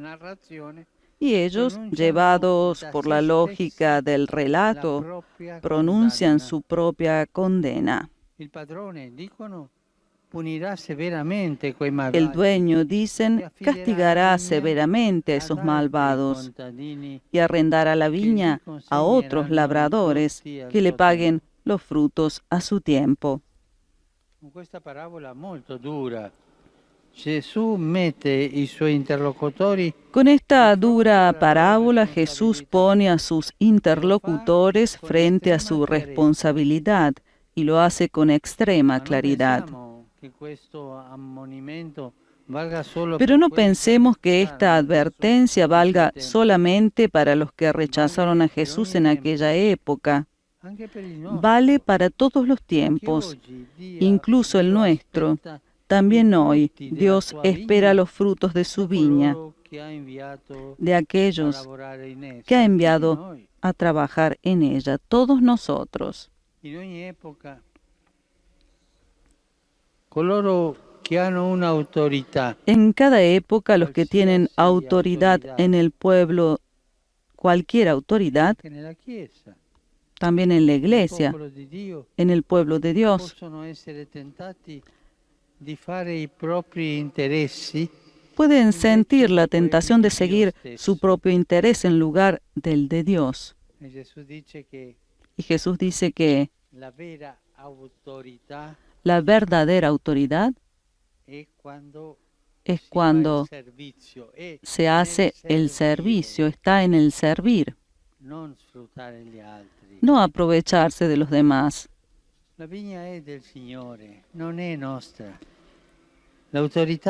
E: Y ellos, llevados por la lógica del relato, pronuncian su propia condena. El dueño, dicen, castigará severamente a esos malvados y arrendará la viña a otros labradores que le paguen los frutos a su tiempo. Con esta dura parábola, Jesús pone a sus interlocutores frente a su responsabilidad y lo hace con extrema claridad. Pero no pensemos que esta advertencia valga solamente para los que rechazaron a Jesús en aquella época. Vale para todos los tiempos, incluso el nuestro. También hoy Dios espera los frutos de su viña, de aquellos que ha enviado a trabajar en ella, todos nosotros. En cada época, los que tienen autoridad en el pueblo, cualquier autoridad, también en la iglesia, en el pueblo de Dios, pueden sentir la tentación de seguir su propio interés en lugar del de Dios. Y Jesús dice que la verdadera autoridad es cuando se hace el servicio, está en el servir, no aprovecharse de los demás.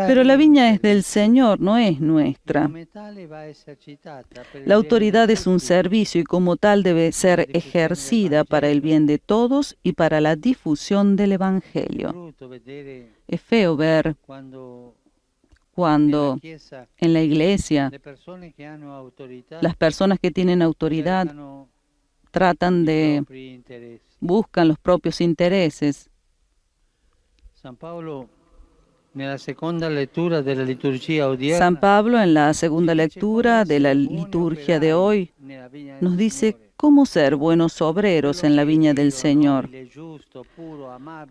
E: Pero la viña es del Señor, no es nuestra. La autoridad es un servicio y como tal debe ser ejercida para el bien de todos y para la difusión del Evangelio. Es feo ver cuando en la iglesia las personas que tienen autoridad buscan los propios intereses. San Pablo, en la segunda lectura de la liturgia de hoy, nos dice cómo ser buenos obreros en la viña del Señor.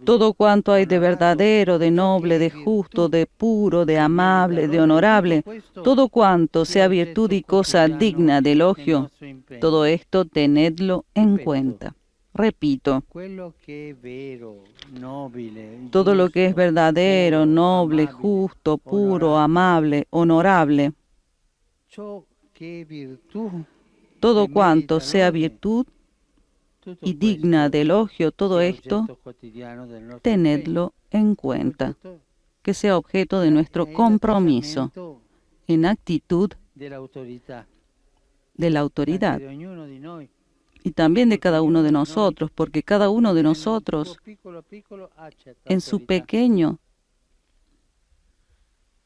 E: Todo cuanto hay de verdadero, de noble, de justo, de puro, de amable, de honorable, todo cuanto sea virtud y cosa digna de elogio, todo esto tenedlo en cuenta. Repito, todo lo que es verdadero, noble, justo, puro, amable, honorable, todo cuanto sea virtud y digna de elogio, todo esto, tenedlo en cuenta, que sea objeto de nuestro compromiso en actitud de la autoridad y también de cada uno de nosotros, porque cada uno de nosotros, en su pequeño,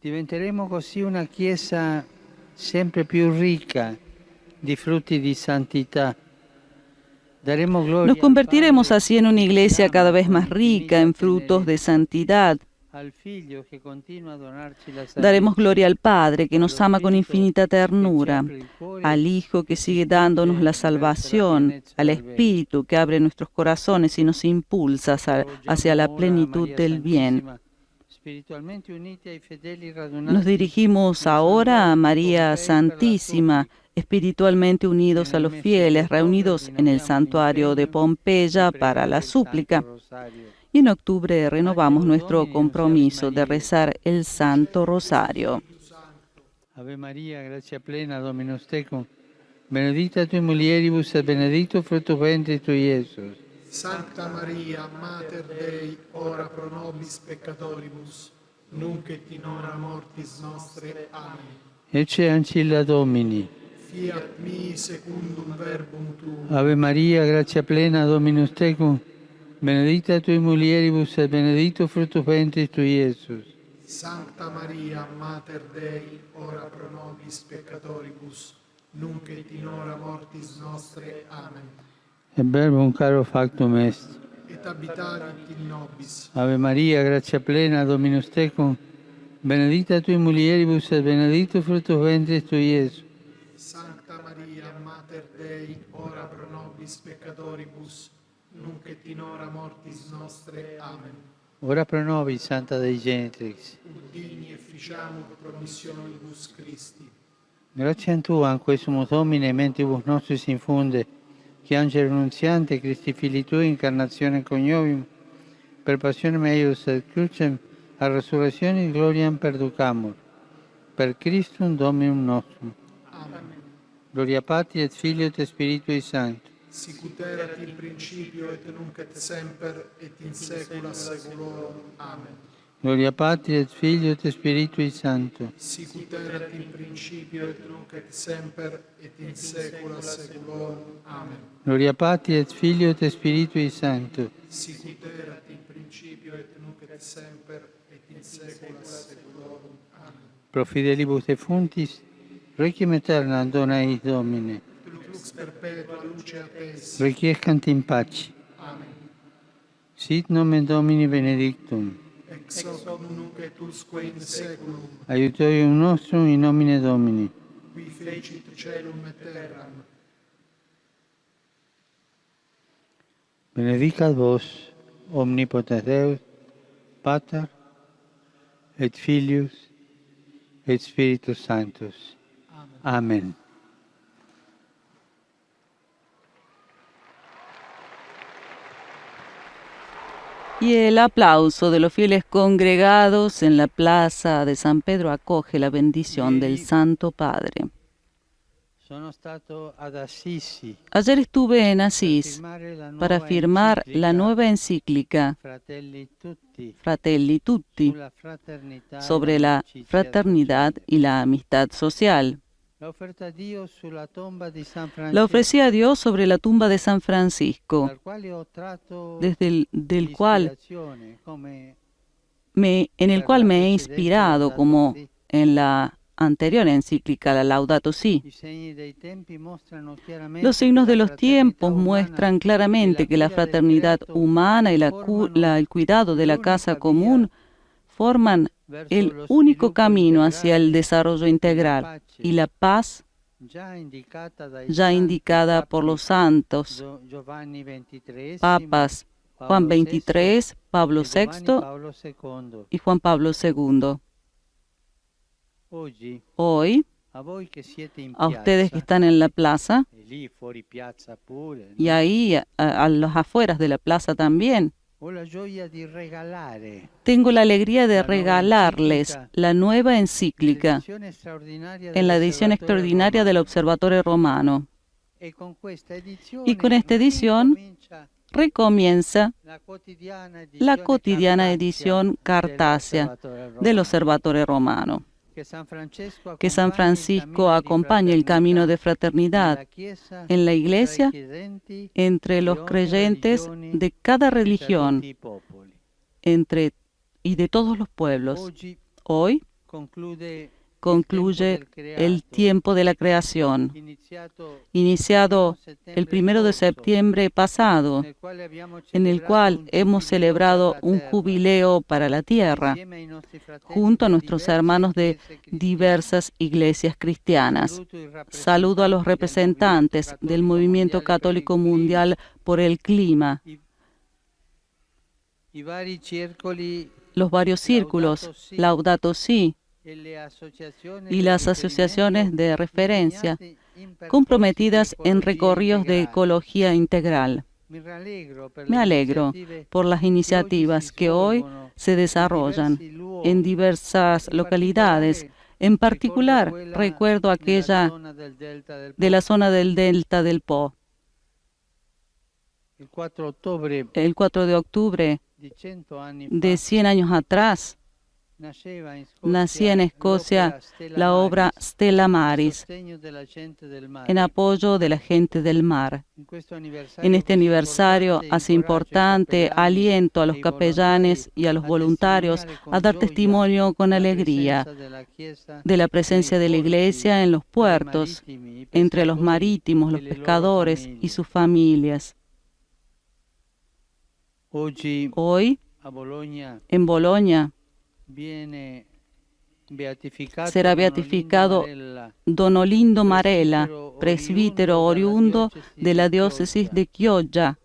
A: diventeremo così una chiesa sempre più ricca di frutti di santità.
E: Nos convertiremos así en una iglesia cada vez más rica en frutos de santidad. Daremos gloria al Padre, que nos ama con infinita ternura, al Hijo, que sigue dándonos la salvación, al Espíritu, que abre nuestros corazones y nos impulsa hacia la plenitud del bien. Nos dirigimos ahora a María Santísima, espiritualmente unidos a los fieles, reunidos en el santuario de Pompeya para la súplica. Y en octubre renovamos nuestro compromiso de rezar el Santo Rosario.
A: Ave María, gracia plena, Dominus tecum, benedicta tui mulieribus et benedictus fructus ventris tui, Iesus.
D: Sancta Maria, Mater Dei, ora pro nobis peccatoribus, nunc et in hora mortis nostre. Amen.
A: Ecce ancilla Domini.
D: Fiat mi secundum verbum tuum.
A: Ave Maria, gratia plena, Dominus tecum, benedicta tui mulieribus et benedictus fructus ventris tui, Iesus.
D: Sancta Maria, Mater Dei, ora pro nobis peccatoribus, nunc et in hora mortis nostre. Amen.
A: Et verbum caro factum est.
D: Et habitavit in nobis.
A: Ave Maria, gratia plena, Dominus tecum, benedicta tui mulieribus et benedictus fructus ventris tui, Iesus.
D: Sancta Maria, Mater Dei, ora pro nobis peccatoribus, nunc et in hora mortis nostre. Amen.
A: Ora pro nobis, Santa Dei Genitrix.
D: Ut digni efficiamur promissionibus Christi.
A: Grazie Tua, in questo Domine, mentibus nostris infunde, che angelo annunziante, Christi Fili Tui, incarnazione coniovium, per passionem eius et crucem, a resurrezione gloriam perducamur. Per Christum Dominum nostrum.
D: Amen.
A: Gloria Patri et Filio et Spiritui Sancto.
D: Sicut erat in principio et nunc et semper et in saecula saeculorum. Amen.
A: Gloria Patri et Filio et Spiritui Sancto.
D: Sicut erat in principio et nunc et semper et in saecula saeculorum. Amen.
A: Gloria Patri et Filio et Spiritui Sancto.
D: Sicut erat in principio et nunc et semper et in saecula saeculorum. Amen.
A: Pro fidelibus defuntis, requiem aeternam dona eis Domine.
D: Lux perpetua luceat es.
A: Requiescant in pace.
D: Amen.
A: Sit nomen Domini benedictum.
D: Ex hoc nunc et usque in saeculum.
A: Aiutorium nostrum in nomine Domini.
D: Qui fecit caelum et terram.
A: Benedicat vos, omnipotens Deus, Pater, et Filius, et Spiritus Sanctus. Amen.
E: Y el aplauso de los fieles congregados en la plaza de San Pedro acoge la bendición del Santo Padre. Ayer estuve en Asís para firmar la nueva encíclica Fratelli Tutti sobre la fraternidad y la amistad social. La ofrecí a Dios sobre la tumba de San Francisco, en el cual me he inspirado, como en la anterior encíclica, la Laudato Si. Los signos de los tiempos muestran claramente que la fraternidad humana y el cuidado de la casa común forman el único camino hacia el desarrollo integral y la paz ya indicada por los santos papas Juan XXIII, Pablo VI y Juan Pablo II. Hoy, a ustedes que están en la plaza, y ahí a los afueras de la plaza también, tengo la alegría de regalarles la nueva encíclica en la edición extraordinaria del Observatorio Romano. Y con esta edición recomienza la cotidiana edición cartácea del Observatorio Romano. Que San Francisco acompañe el camino de fraternidad en la Iglesia entre los creyentes de cada religión y de todos los pueblos. Hoy concluye el tiempo de la creación, iniciado el 1 de septiembre pasado, en el cual hemos celebrado un jubileo para la tierra, junto a nuestros hermanos de diversas iglesias cristianas. Saludo a los representantes del Movimiento Católico Mundial por el Clima, los varios círculos, Laudato Si, y las asociaciones de referencia comprometidas en recorridos de ecología integral. Me alegro por las iniciativas que hoy se desarrollan en diversas localidades. En particular, recuerdo aquella de la zona del Delta del Po. El 4 de octubre de 100 años atrás, nacía en Escocia la obra Stella Maris, en apoyo de la gente del mar. En este aniversario hace importante aliento a los capellanes y a los voluntarios a dar testimonio con alegría de la presencia de la Iglesia en los puertos, entre los marítimos, los pescadores y sus familias. Hoy, en Bolonia, será beatificado Don Olindo Marella, presbítero oriundo de la diócesis de Chioggia,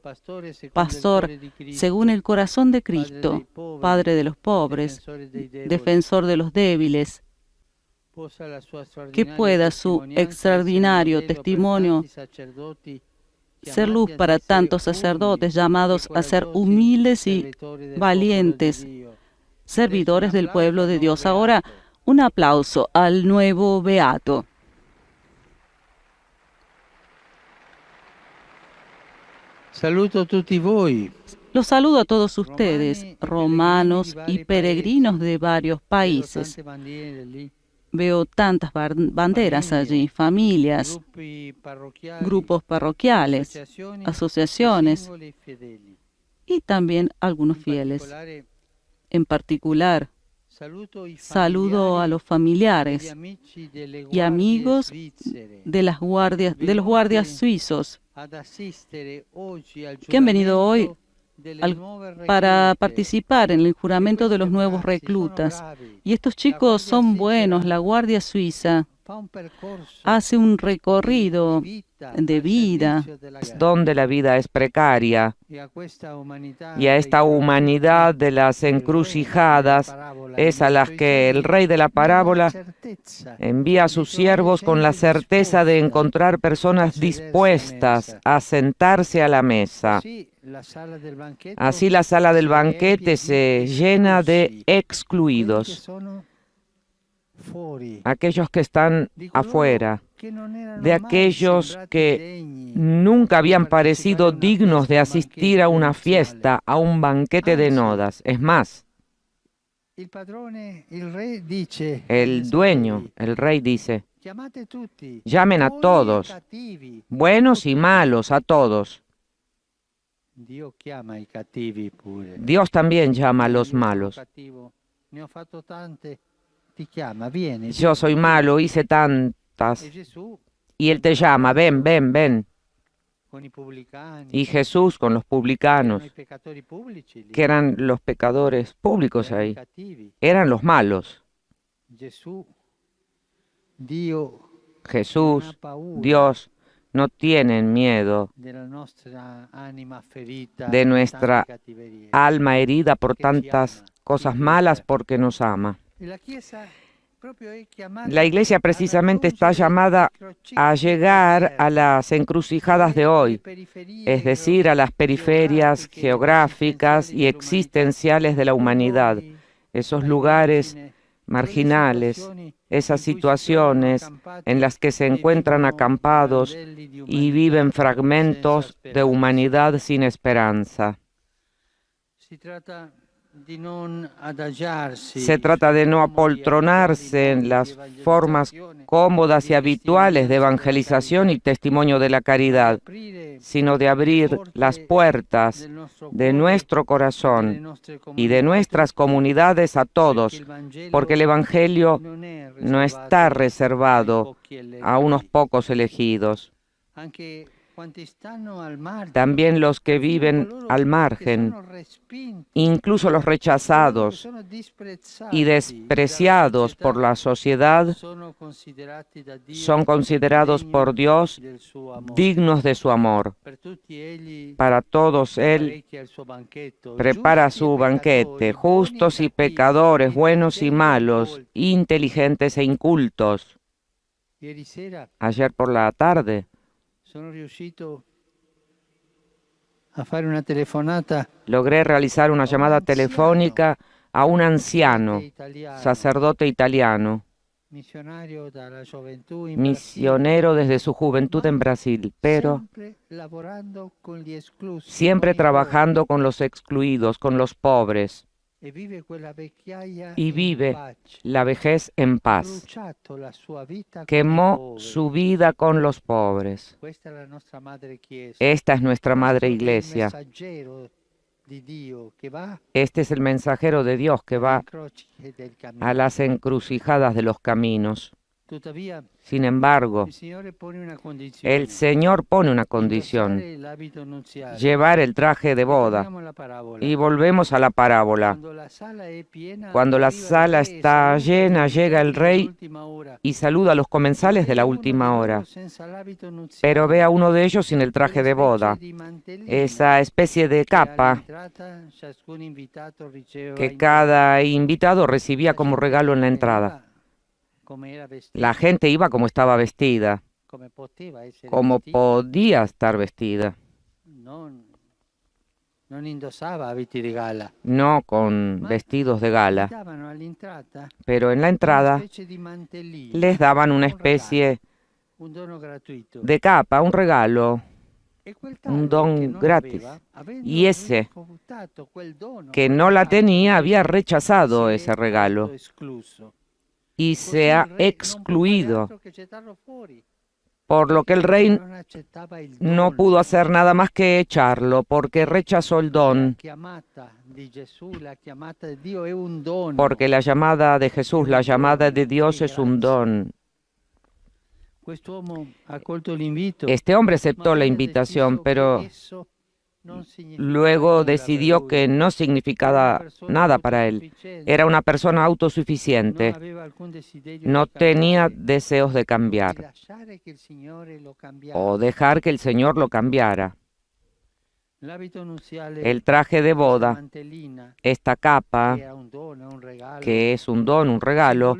E: pastor según el corazón de Cristo, Padre de los pobres, defensor de los débiles. Que pueda su extraordinario testimonio ser luz para tantos sacerdotes llamados a ser humildes y valientes servidores del pueblo de Dios. Ahora, un aplauso al nuevo beato. Los saludo a todos ustedes, romanos y peregrinos de varios países. Veo tantas banderas allí, familias, grupos parroquiales, asociaciones y también algunos fieles. En particular, saludo a los familiares y amigos de los guardias suizos que han venido hoy para participar en el juramento de los nuevos reclutas. Y estos chicos son buenos. La Guardia Suiza hace un recorrido de vida
F: donde la vida es precaria, y a esta humanidad de las encrucijadas es a las que el rey de la parábola envía a sus siervos con la certeza de encontrar personas dispuestas a sentarse a la mesa. Así la sala del banquete se llena de excluidos, aquellos que están afuera, de aquellos que nunca habían parecido dignos de asistir a una fiesta, a un banquete de nodas. Es más, el dueño, el rey dice, llamen a todos, buenos y malos, a todos. Dios también llama a los malos. Yo soy malo, hice tantas. Y Él te llama, ven, ven, ven. Y Jesús con los publicanos, que eran los pecadores públicos ahí, eran los malos. Jesús, Dios, no tienen miedo de nuestra alma herida por tantas cosas malas porque nos ama. La Iglesia precisamente está llamada a llegar a las encrucijadas de hoy, es decir, a las periferias geográficas y existenciales de la humanidad, esos lugares marginales, esas situaciones en las que se encuentran acampados y viven fragmentos de humanidad sin esperanza. Se trata de no apoltronarse en las formas cómodas y habituales de evangelización y testimonio de la caridad, sino de abrir las puertas de nuestro corazón y de nuestras comunidades a todos, porque el Evangelio no está reservado a unos pocos elegidos. También los que viven al margen, incluso los rechazados y despreciados por la sociedad, son considerados por Dios dignos de su amor. Para todos Él prepara su banquete, justos y pecadores, buenos y malos, inteligentes e incultos. Ayer por la tarde, logré realizar una llamada telefónica a un anciano, sacerdote italiano, misionero desde su juventud en Brasil, pero siempre trabajando con los excluidos, con los pobres, y vive la vejez en paz. Quemó su vida con los pobres. Esta es nuestra Madre Iglesia. Este es el mensajero de Dios que va a las encrucijadas de los caminos. Sin embargo, el Señor pone una condición: llevar el traje de boda. Y volvemos a la parábola. Cuando la sala está llena, llega el rey y saluda a los comensales de la última hora. Pero ve a uno de ellos sin el traje de boda, esa especie de capa que cada invitado recibía como regalo en la entrada. La gente iba como estaba vestida, como podía estar vestida, no con vestidos de gala, pero en la entrada les daban una especie de capa, un regalo, un don gratis. Y ese que no la tenía había rechazado ese regalo y se ha excluido, por lo que el rey no pudo hacer nada más que echarlo, porque rechazó el don, porque la llamada de Jesús, la llamada de Dios es un don. Este hombre aceptó la invitación, pero luego decidió que no significaba nada para él. Era una persona autosuficiente. No tenía deseos de cambiar o dejar que el Señor lo cambiara. El traje de boda, esta capa, que es un don, un regalo,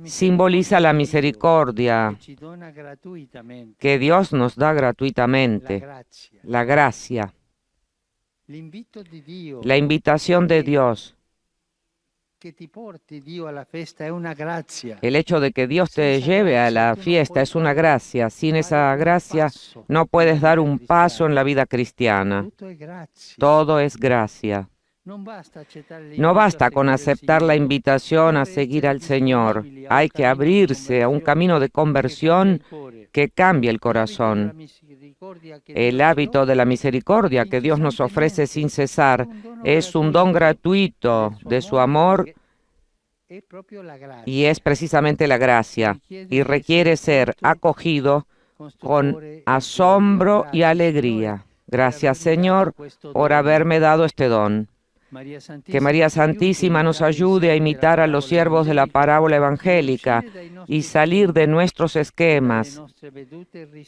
F: simboliza la misericordia que Dios nos da gratuitamente, la gracia. La invitación de Dios, el hecho de que Dios te lleve a la fiesta es una gracia. Sin esa gracia no puedes dar un paso en la vida cristiana. Todo es gracia. No basta con aceptar la invitación a seguir al Señor. Hay que abrirse a un camino de conversión que cambie el corazón. El hábito de la misericordia que Dios nos ofrece sin cesar es un don gratuito de su amor y es precisamente la gracia y requiere ser acogido con asombro y alegría. Gracias, Señor, por haberme dado este don. Que María Santísima nos ayude a imitar a los siervos de la parábola evangélica y salir de nuestros esquemas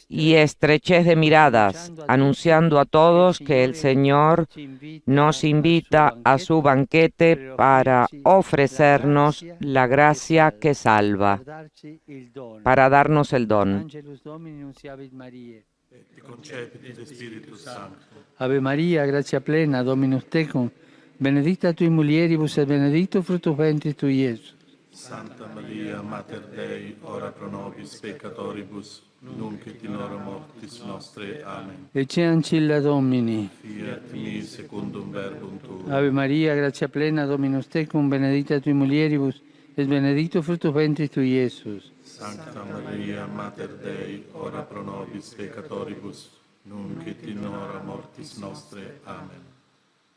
F: y estrechez de miradas, anunciando a todos que el Señor nos invita a su banquete para ofrecernos la gracia que salva, para darnos el don.
A: Ave María, gracia plena, Dominus tecum, benedicta tui mulieribus et benedictus fructus ventris tui, Iesus.
G: Santa Maria, Mater Dei, ora pro nobis peccatoribus, nunc et in hora mortis nostre. Amen.
A: Ecce ancilla Domini.
G: Fiat mi secundum verbum tuum.
A: Ave Maria, gratia plena, Dominus tecum, benedicta tui mulieribus, et benedictus fructus ventris tui, Iesus.
G: Santa Maria, Mater Dei, ora pro nobis peccatoribus, nunc et in hora mortis nostre. Amen.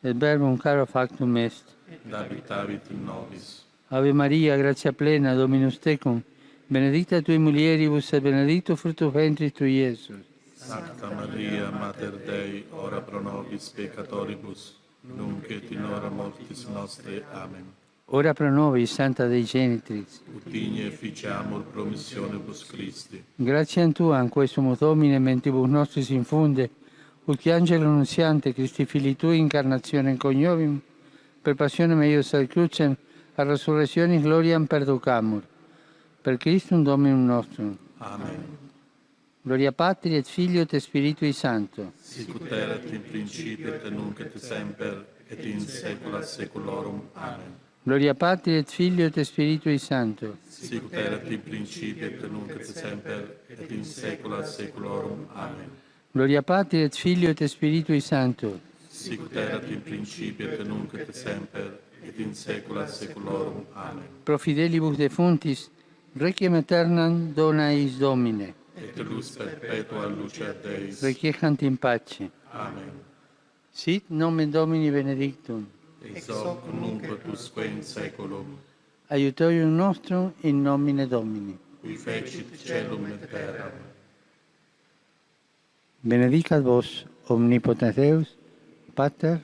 A: Et verbum caro factum est.
G: Et habitavit in nobis.
A: Ave Maria, gratia plena, Dominus tecum, benedicta tui mulieribus, et benedictus fructus ventris tui, Iesus.
G: Sancta Maria, Mater Dei, ora pro nobis peccatoribus, nunc et in hora mortis nostre. Amen.
A: Ora pro nobis, Santa Dei Genitrix.
G: Ut igne ficiamur promissionibus Christi.
A: Gratiam Tuam, quesumus Domine, mentibus nostris infunde, ut che angelo annunziante, Christi Filii Tui, incarnationem coniovium, per passionem eius ad crucem, a resurrectionis gloriam perducamur. Per Christum Dominum nostrum.
G: Amen.
A: Gloria Patri et Filio et Spiritui Sancto.
G: Sicut erat in principio et nunc et semper et in saecula saeculorum. Amen.
A: Gloria Patri et Filio et Spiritui Sancto.
G: Sicut erat in principio et nunc et semper et in saecula saeculorum. Amen.
A: Gloria Patri et Filio et Spiritui Sancto.
G: Sicut erat in principio et nunc et semper et in saecula saeculorum. Amen.
A: Pro fidelibus defuntis, requiem aeternam dona eis Domine.
G: Et lux perpetua luceat Deis.
A: Requiescant in pace.
G: Amen.
A: Sit nomen Domini benedictum.
G: Ex hoc nunc usque in saeculum.
A: Aiutorium nostrum in nomine Domini.
G: Qui fecit caelum et terram.
A: Benedicat vos omnipotens Deus, Pater,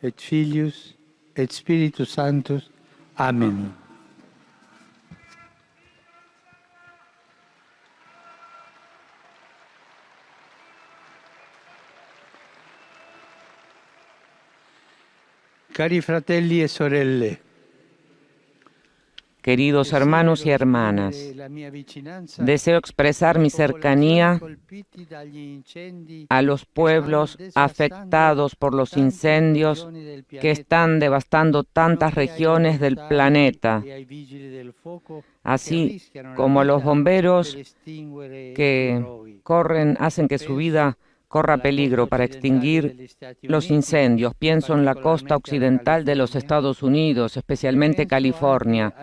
A: et Filius, et Spiritus Sanctus. Amen. Cari fratelli e sorelle,
F: queridos hermanos y hermanas, deseo expresar mi cercanía a los pueblos afectados por los incendios que están devastando tantas regiones del planeta, así como a los bomberos que hacen que su vida corra peligro para extinguir los incendios. Pienso en la costa occidental de los Estados Unidos, especialmente California,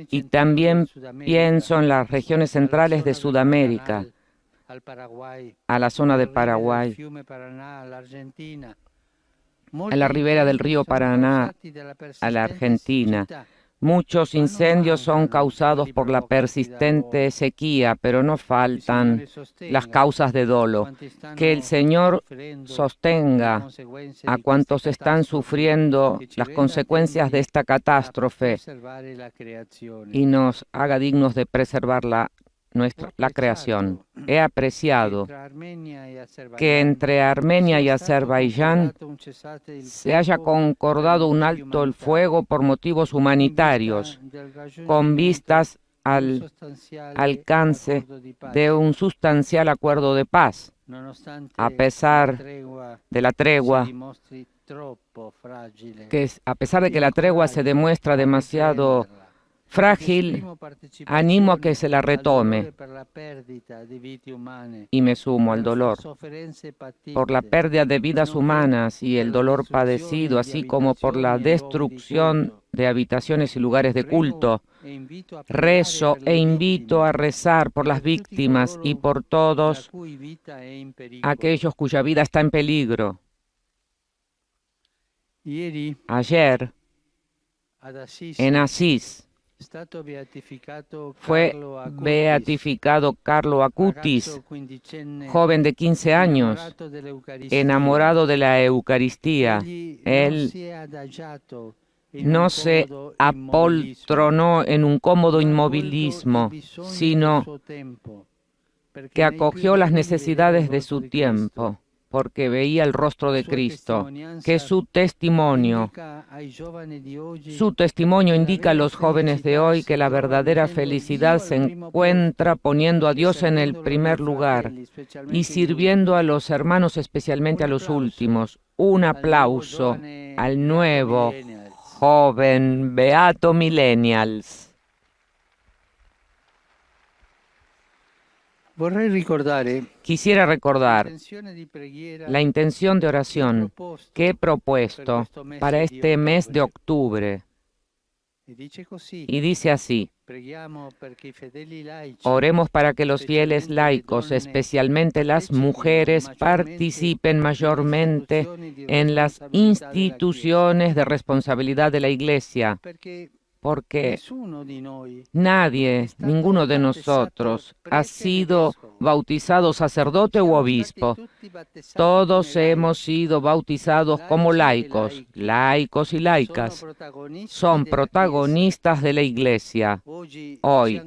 F: y también pienso en las regiones centrales de Sudamérica, a la zona de Paraguay, a la ribera del río Paraná, a la Argentina. Muchos incendios son causados por la persistente sequía, pero no faltan las causas de dolo. Que el Señor sostenga a cuantos están sufriendo las consecuencias de esta catástrofe y nos haga dignos de preservar la creación. He apreciado que entre Armenia y Azerbaiyán se haya concordado un alto el fuego por motivos humanitarios, con vistas al alcance de un sustancial acuerdo de paz. A pesar de la tregua, a pesar de que la tregua se demuestra demasiado frágil, animo a que se la retome y me sumo al dolor por la pérdida de vidas humanas y el dolor padecido, así como por la destrucción de habitaciones y lugares de culto. Rezo e invito a rezar por las víctimas y por todos aquellos cuya vida está en peligro. Ayer, en Asís, Fue beatificado Carlo Acutis, joven de 15 años, enamorado de la Eucaristía. Él no se apoltronó en un cómodo inmovilismo, sino que acogió las necesidades de su tiempo, porque veía el rostro de Cristo, que su testimonio indica a los jóvenes de hoy que la verdadera felicidad se encuentra poniendo a Dios en el primer lugar y sirviendo a los hermanos, especialmente a los últimos. Un aplauso al nuevo joven Beato Millennials. Quisiera recordar la intención de oración que he propuesto para este mes de octubre. Y dice así: oremos para que los fieles laicos, especialmente las mujeres, participen mayormente en las instituciones de responsabilidad de la Iglesia, porque nadie, ninguno de nosotros, ha sido bautizado sacerdote u obispo. Todos hemos sido bautizados como laicos, laicos y laicas. Son protagonistas de la Iglesia. Hoy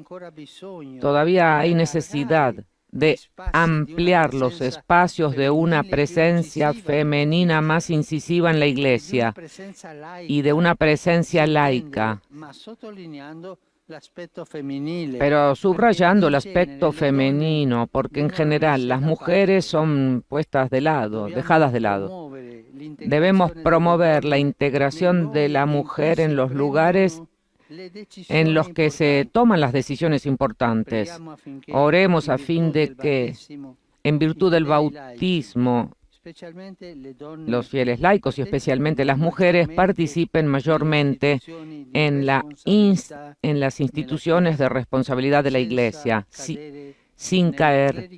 F: todavía hay necesidad de ampliar los espacios de una presencia femenina más incisiva en la Iglesia y de una presencia laica, pero subrayando el aspecto femenino, porque en general las mujeres son puestas de lado, dejadas de lado. Debemos promover la integración de la mujer en los lugares en los que se toman las decisiones importantes. Oremos a fin de que, en virtud del bautismo, los fieles laicos y especialmente las mujeres participen mayormente en las instituciones de responsabilidad de la Iglesia, sin caer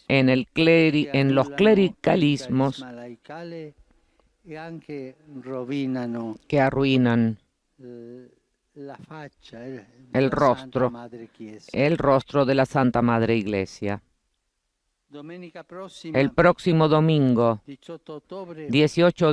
F: en los clericalismos que arruinan el rostro de la Santa Madre Iglesia. El próximo domingo, 18